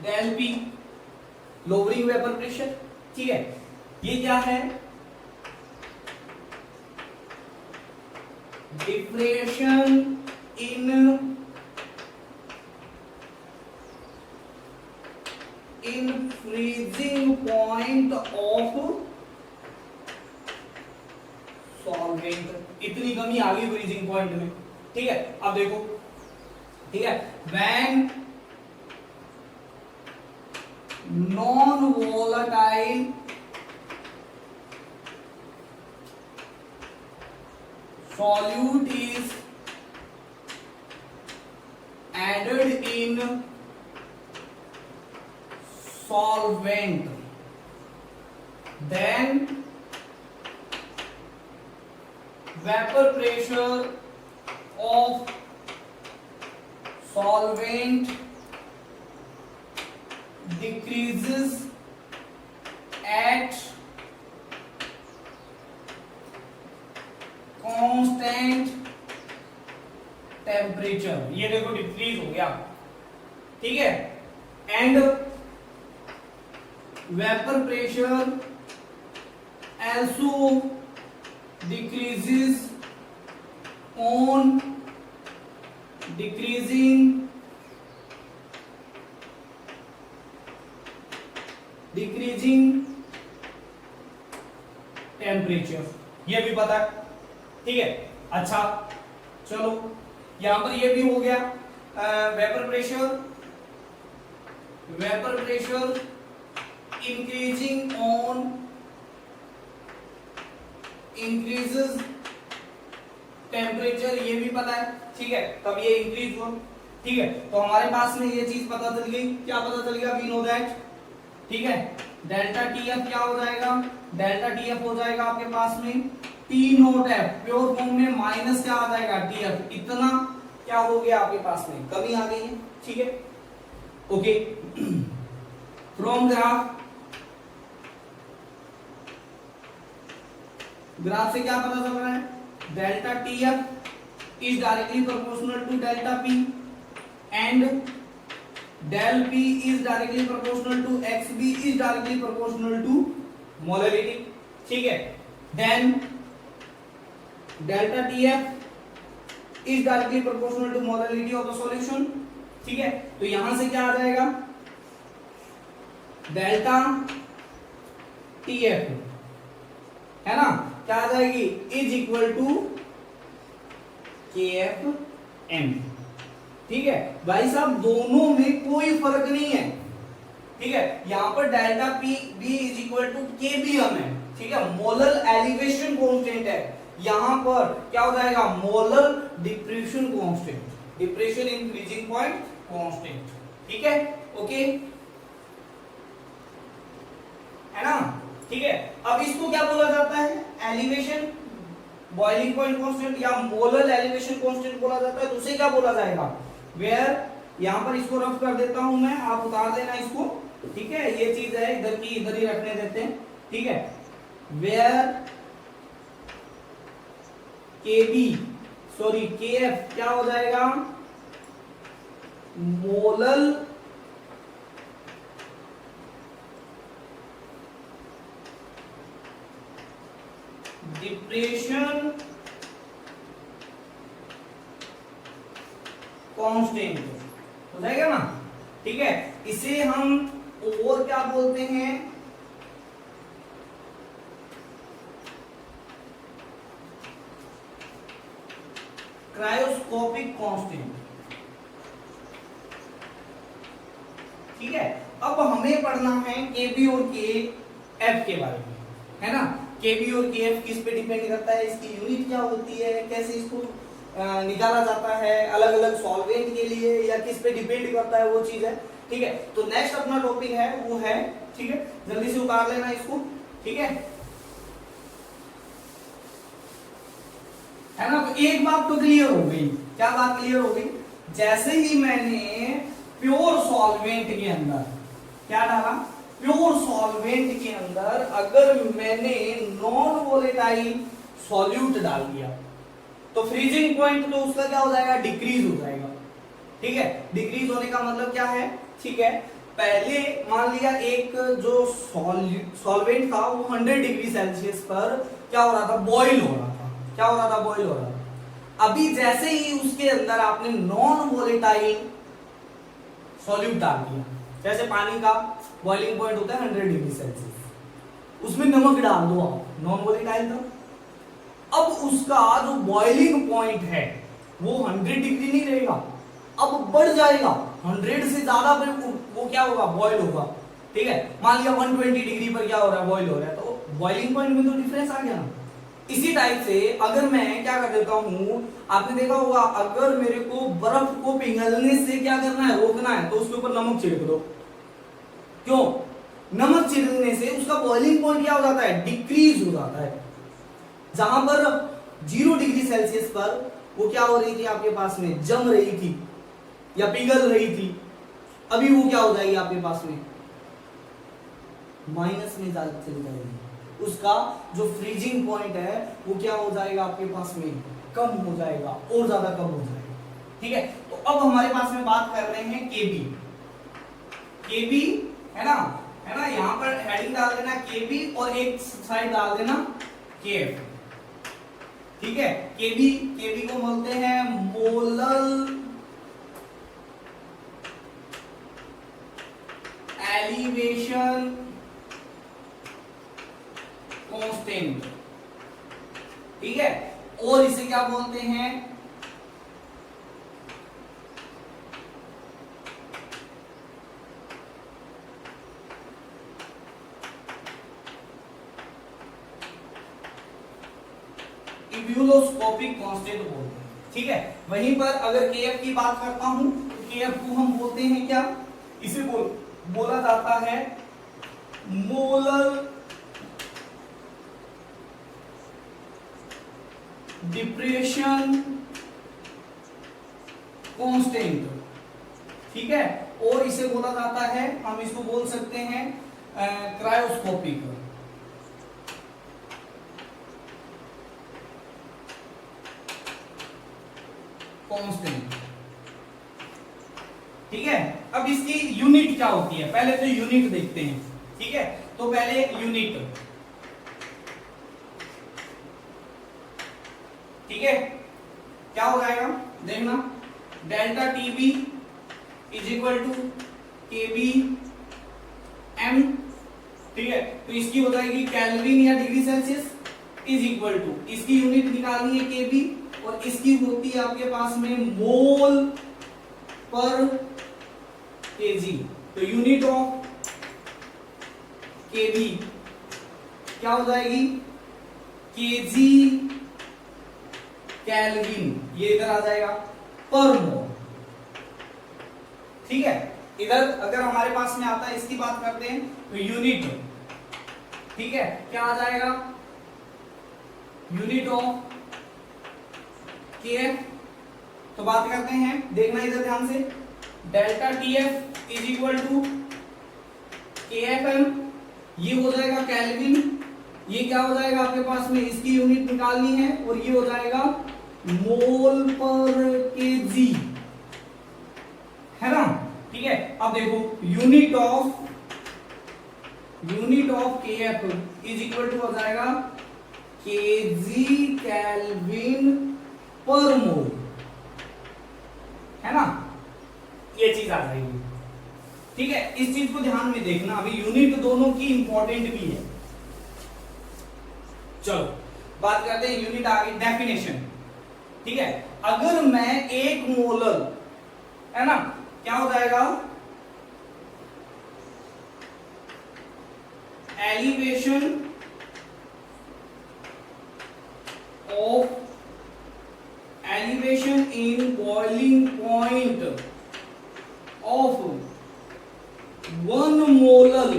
del P, lowering vapour pressure, ठीक है, ये क्या है, depression in freezing point of solvent, इतनी कमी आ गई फ्रीजिंग पॉइंट में, ठीक है। अब देखो, ठीक है, when non volatile solute is added in solvent, then vapor pressure of solvent decreases at constant temperature, ये देखो डिक्रीज हो गया, ठीक है, and vapour pressure also decreases on decreasing temperature, ये भी पता है, ठीक है। अच्छा चलो यहां पर ये भी हो गया, vapour pressure increasing on increases temperature, ये भी पता है, ठीक है, तब ये इंक्रीज हुआ, ठीक है। तो हमारे पास में ये चीज पता चल गई, क्या पता चल गया, वी नो दैट, ठीक है, डेल्टा टी एफ क्या हो जाएगा, डेल्टा टी एफ हो जाएगा आपके पास में T note F, pure form में माइनस क्या आ जाएगा टी एफ, इतना क्या हो गया आपके पास में, कमी आ गई है, ठीक है, ओके। फ्रॉम ग्राफ से क्या पता चल रहा है, delta T F is directly proportional to delta P and del P is directly proportional to XB is directly proportional to molarity, ठीक है। Then delta TF is directly proportional to molarity of the solution, ठीक है। तो यहां से क्या आ जाएगा, डेल्टा TF है ना, क्या आ जाएगी, इज इक्वल टू KFM, ठीक है भाई साहब, दोनों में कोई फर्क नहीं है, ठीक है। यहां पर delta P B is equal to K B हम है, ठीक है, मोलर एलिवेशन कांस्टेंट है, यहां पर क्या हो जाएगा, molar depression constant, depression in freezing point constant, ठीक है, ओके, है ना, ठीक है। अब इसको क्या बोला जाता है, एलिवेशन बॉइलिंग पॉइंट कांस्टेंट या मोलर एलिवेशन कांस्टेंट बोला जाता है, तो उसे क्या बोला जाएगा, वेयर, यहां पर इसको रफ कर देता हूं मैं, आप उतार देना इसको, ठीक है, ये चीज है इधर की इधर ही रखने देते हैं, ठीक है, वेयर केएफ क्या हो जाएगा, मोलल डिप्रेशन कांस्टेंट हो जाएगा ना, ठीक है। इसे हम और क्या बोलते हैं, क्रायोस्कोपिक कांस्टेंट, ठीक है। अब हमें पढ़ना है केबी और के एफ के बारे में, है ना। केबी और के एफ किस पे डिपेंड करता है, इसकी यूनिट क्या होती है, कैसे इसको निकाला जाता है अलग अलग सॉल्वेंट के लिए, या किस पे डिपेंड करता है, वो चीज है, ठीक है। तो नेक्स्ट अपना टॉपिक है वो है, ठीक है, जल्दी से उतार लेना इसको, ठीक है ना। तो एक बात तो क्लियर हो गई, क्या बात क्लियर हो गई, जैसे ही मैंने प्योर सॉल्वेंट के अंदर क्या डाला, प्योर सॉल्वेंट के अंदर अगर मैंने नॉन वोलेटाइल सॉल्यूट डाल दिया, तो फ्रीजिंग पॉइंट तो उसका क्या हो जाएगा, डिक्रीज हो जाएगा, ठीक है। डिक्रीज होने का मतलब क्या है, ठीक है, पहले मान लिया एक जो सॉल्वेंट था वो 100 डिग्री सेल्सियस पर क्या हो रहा था, बॉईल हो रहा था, क्या हो रहा था, बॉईल हो रहा था। अभी जैसे ही उसके अंदर आपने नॉन वोलेटाइल सॉल्यूट डाल दिया, जैसे पानी का बॉइलिंग पॉइंट होता है 100 डिग्री सेल्सियस, उसमें नमक डाल दो आप, नॉन वोलेटाइल था, अब उसका जो बॉइलिंग पॉइंट है वो 100 डिग्री नहीं रहेगा, अब बढ़ जाएगा 100 से ज्यादा पर वो क्या होगा, बॉईल होगा, ठीक है। मान लिया 120 डिग्री पर क्या हो रहा है, बॉईल हो रहा है, तो बॉइलिंग पॉइंट में तो डिफरेंस आ गया ना। इसी टाइप से अगर मैं क्या कर देता हूं, आपने देखा होगा, अगर मेरे को बर्फ को पिघलने से क्या करना है, रोकना है, तो उसके ऊपर नमक छिड़क दो, क्यों, नमक छिड़कने से उसका बॉइलिंग पॉइंट क्या हो जाता है, डिक्रीज हो जाता है। जहां पर 0 डिग्री सेल्सियस पर वो क्या हो रही थी, आपके पास में जम रही थी या पिघल रही थी, अभी वो क्या हो जाएगी आपके पास में, माइनस में चली जाएगी, उसका जो फ्रीजिंग पॉइंट है वो क्या हो जाएगा आपके पास में, कम हो जाएगा, और ज्यादा कम हो जाएगा, ठीक है। तो अब हमारे पास में बात कर रहे हैं केबी, केबी है ना, यहां पर हेडिंग डाल देना केबी और एक साइड डाल देना केएफ, ठीक है। केबी, केबी को बोलते हैं मोलर एलिवेशन कांस्टेंट, ठीक है, और इसे क्या बोलते हैं, इब्यूलोस्कोपिक कांस्टेंट बोलते हैं, ठीक है। वहीं पर अगर केएफ की बात करता हूं, तो केएफ को हम बोलते हैं क्या, इसे बोला जाता है मोलर डिप्रेशन कांस्टेंट, ठीक है, और इसे बोला जाता है, हम इसको बोल सकते हैं क्रायोस्कोपिक कांस्टेंट, ठीक है। अब इसकी यूनिट क्या होती है, पहले तो यूनिट देखते हैं, ठीक है। तो पहले यूनिट, ठीक है, क्या हो जाएगा देखना, delta TB is equal to KB M, ठीक है। तो इसकी हो जाएगी केल्विन या degree Celsius, is equal to, इसकी यूनिट निकालनी है केबी, और इसकी होती है आपके पास में मोल पर केजी, तो यूनिट ऑफ केबी क्या हो जाएगी, केजी केल्विन, ये इधर आ जाएगा पर मोल, ठीक है। इधर अगर हमारे पास में आता है, इसकी बात करते हैं, तो यूनिट, ठीक है, क्या आ जाएगा, यूनिट ऑफ के एफ। तो बात करते हैं, देखना इधर ध्यान से, delta T F is equal to K F M, ये हो जाएगा केल्विन, ये क्या हो जाएगा आपके पास में, इसकी यूनिट निकालनी है, और ये हो जाएगा मोल पर केजी, है ना। ठीक है, अब देखो unit of K F is equal to हो जाएगा केजी केल्विन पर मोल, है ना, ये चीज आ जाएगी। ठीक है, इस चीज को ध्यान में देखना, अभी यूनिट दोनों की इंपॉर्टेंट भी है। चलो बात करते हैं यूनिट आगे, डेफिनेशन। ठीक है, अगर मैं 1 मोलर, है ना, क्या हो जाएगा, elevation in boiling point of 1 molar.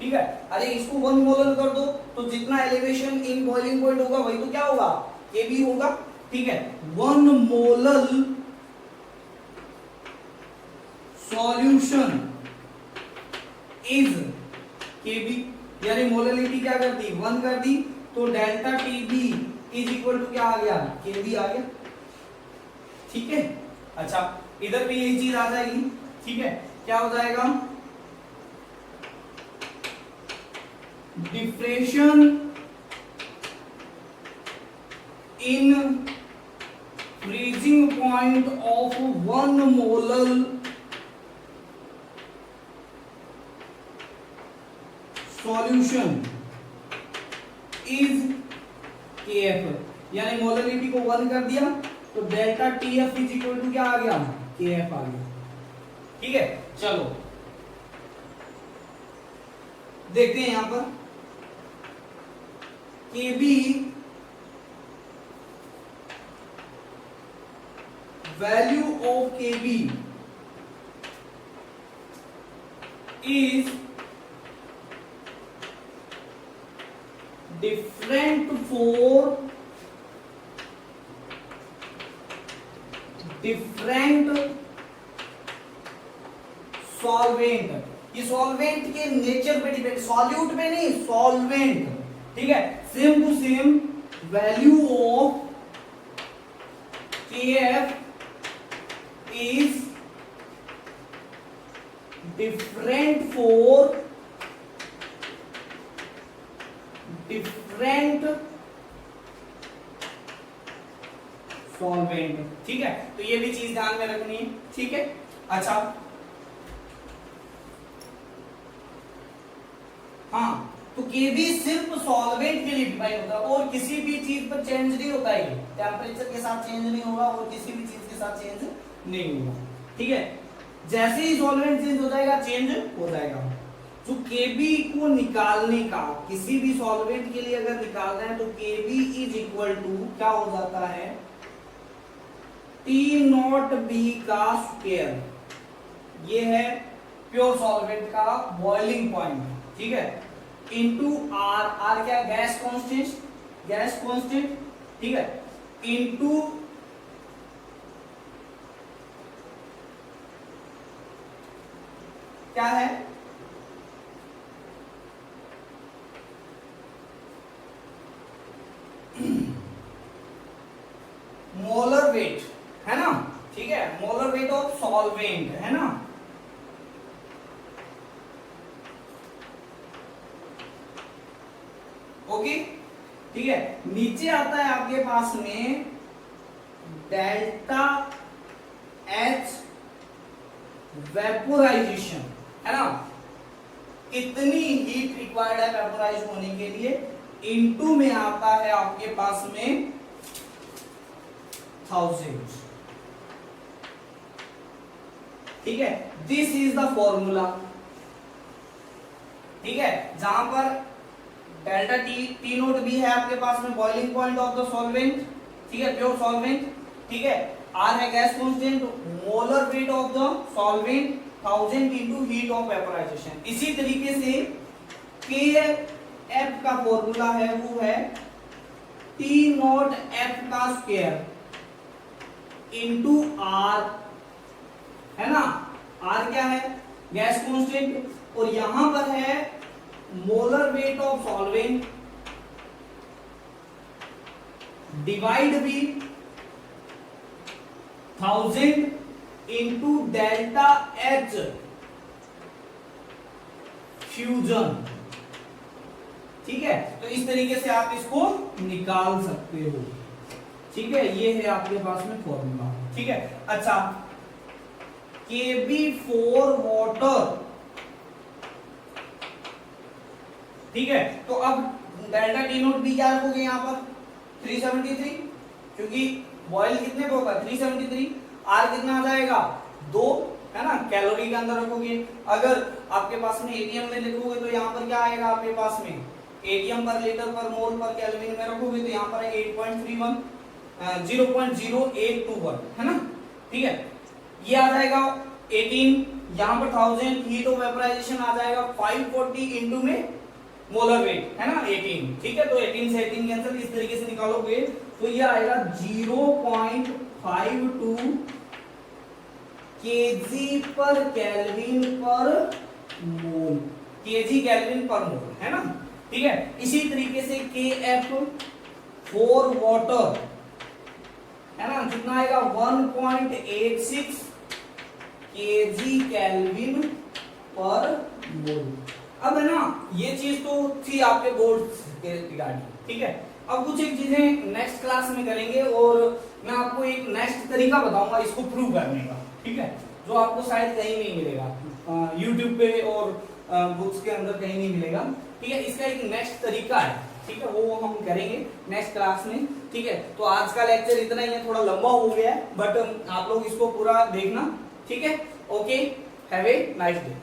ठीक है, अरे इसको 1 मोलर कर दो तो जितना एलिवेशन इन बॉइलिंग पॉइंट होगा वही तो क्या होगा, के बी होगा। ठीक है, 1 molar solution is K B, यानी मोलरिटी क्या कर दी, 1 कर दी, तो delta T B is equal to क्या आ गया, के बी आ गया। ठीक है, अच्छा इधर भी यही चीज आ जाएगी। ठीक है, क्या हो जाएगा, diffraction in freezing point of 1 molar solution is K F, यानी मोलरिटी को 1 कर दिया तो delta T F is equal to क्या आ गया, के एफ आ गया। ठीक है, चलो देखते हैं यहां पर, K B value of K B is different for different solvent. ये सॉल्वेंट के नेचर पे डिपेंड, सॉल्यूट पे नहीं, सॉल्वेंट। ठीक है, same to same value of K F is different for different solvent. ठीक है, तो ये भी चीज ध्यान में रखनी है। ठीक है, अच्छा हाँ, तो के भी सिर्फ सॉल्वेंट के लिए डिफाइन होता है और किसी भी चीज पर चेंज नहीं होता है, टेम्परेचर के साथ चेंज नहीं होगा और किसी भी चीज के साथ चेंज नहीं होगा। ठीक है, जैसे ही सॉल्वेंट चेंज हो जाएगा चेंज हो जाएगा। तो Kb को निकालने का, किसी भी सॉल्वेंट के लिए अगर निकालना है तो Kb इज इक्वल टू क्या हो जाता है, T0B का स्क्वायर, ये है प्योर सॉल्वेंट का बॉइलिंग पॉइंट। ठीक है, इनटू R, R क्या, गैस कांस्टेंट। ठीक है, इनटू क्या है, मोलर वेट, है ना। ठीक है, मोलर वेट ऑफ सॉल्वेंट, है ना। ओके, ठीक है, नीचे आता है आपके पास में डेल्टा एच वेपोराइजेशन, है ना। इतनी हीट रिक्वायर्ड है वेपोराइज होने के लिए, इनटू में आता है आपके पास में 1000। ठीक है, दिस इज द फॉर्मूला। ठीक है, जहां पर डेल्टा टी नोट भी है आपके पास में boiling point of the solvent. ठीक है, प्योर सॉल्वेंट। ठीक है, आर है gas constant, molar weight of the solvent 1000 into heat of vaporisation. इसी तरीके से के एफ का फॉर्मूला है वो है टी नॉट एफ का स्क्वायर इंटू आर, है ना, आर क्या है, गैस कांस्टेंट, और यहां पर है molar weight of solvent, divide भी 1000 इंटू डेल्टा एच फ्यूजन। ठीक है, तो इस तरीके से आप इसको निकाल सकते हो। ठीक है, ये है आपके पास में फॉर्मूला। ठीक है, अच्छा, Kb4 वाटर, ठीक है, तो अब डेल्टा टी नोट भी क्या रखोगे यहाँ पर 373, क्योंकि बॉयल कितने पे होगा 373, आर कितना आ जाएगा 2, है ना, कैलोरी के अंदर रखोगे। अगर आपके पास में एटीएम में लिखोगे तो यहाँ पर क्या आएगा आपके पास में, एटीएम पर लीटर पर मोल पर केल्विन में रखोगे तो यहाँ पर है 8.31 0.0821, है ना। ठीक है, ये आ जाएगा 18, यहाँ पर 1000 हीट ऑफ वेपराइजेशन आ जाएगा 540 इंटू में मोलर वेट, है ना 18। ठीक है, तो 18 से 18 कैंसिल, इस तरीके से निकालोगे तो ये आएगा 0.52 केजी पर केल्विन पर मोल, केजी केल्विन पर मोल, है ना। ठीक है, इसी तरीके से KF4 वाटर, है ना, कितना आएगा 1.86 केजी केल्विन पर मोल। अब है ना, ये चीज तो थी आपके बोर्ड के रिगार्डिंग। ठीक है, अब कुछ एक चीजें नेक्स्ट क्लास में करेंगे और मैं आपको एक नेक्स्ट तरीका बताऊंगा इसको प्रूव करने का। ठीक है, जो आपको शायद कहीं नहीं मिलेगा, यूट्यूब पे और बुक्स के अंदर कहीं नहीं मिलेगा। ठीक है, इसका एक नेक्स्ट तरीका है। ठीक है, वो हम करेंगे नेक्स्ट क्लास में। ठीक है, तो आज का लेक्चर इतना ही है, थोड़ा लंबा हो गया है, बट आप लोग इसको पूरा देखना। ठीक है, okay, have a nice day.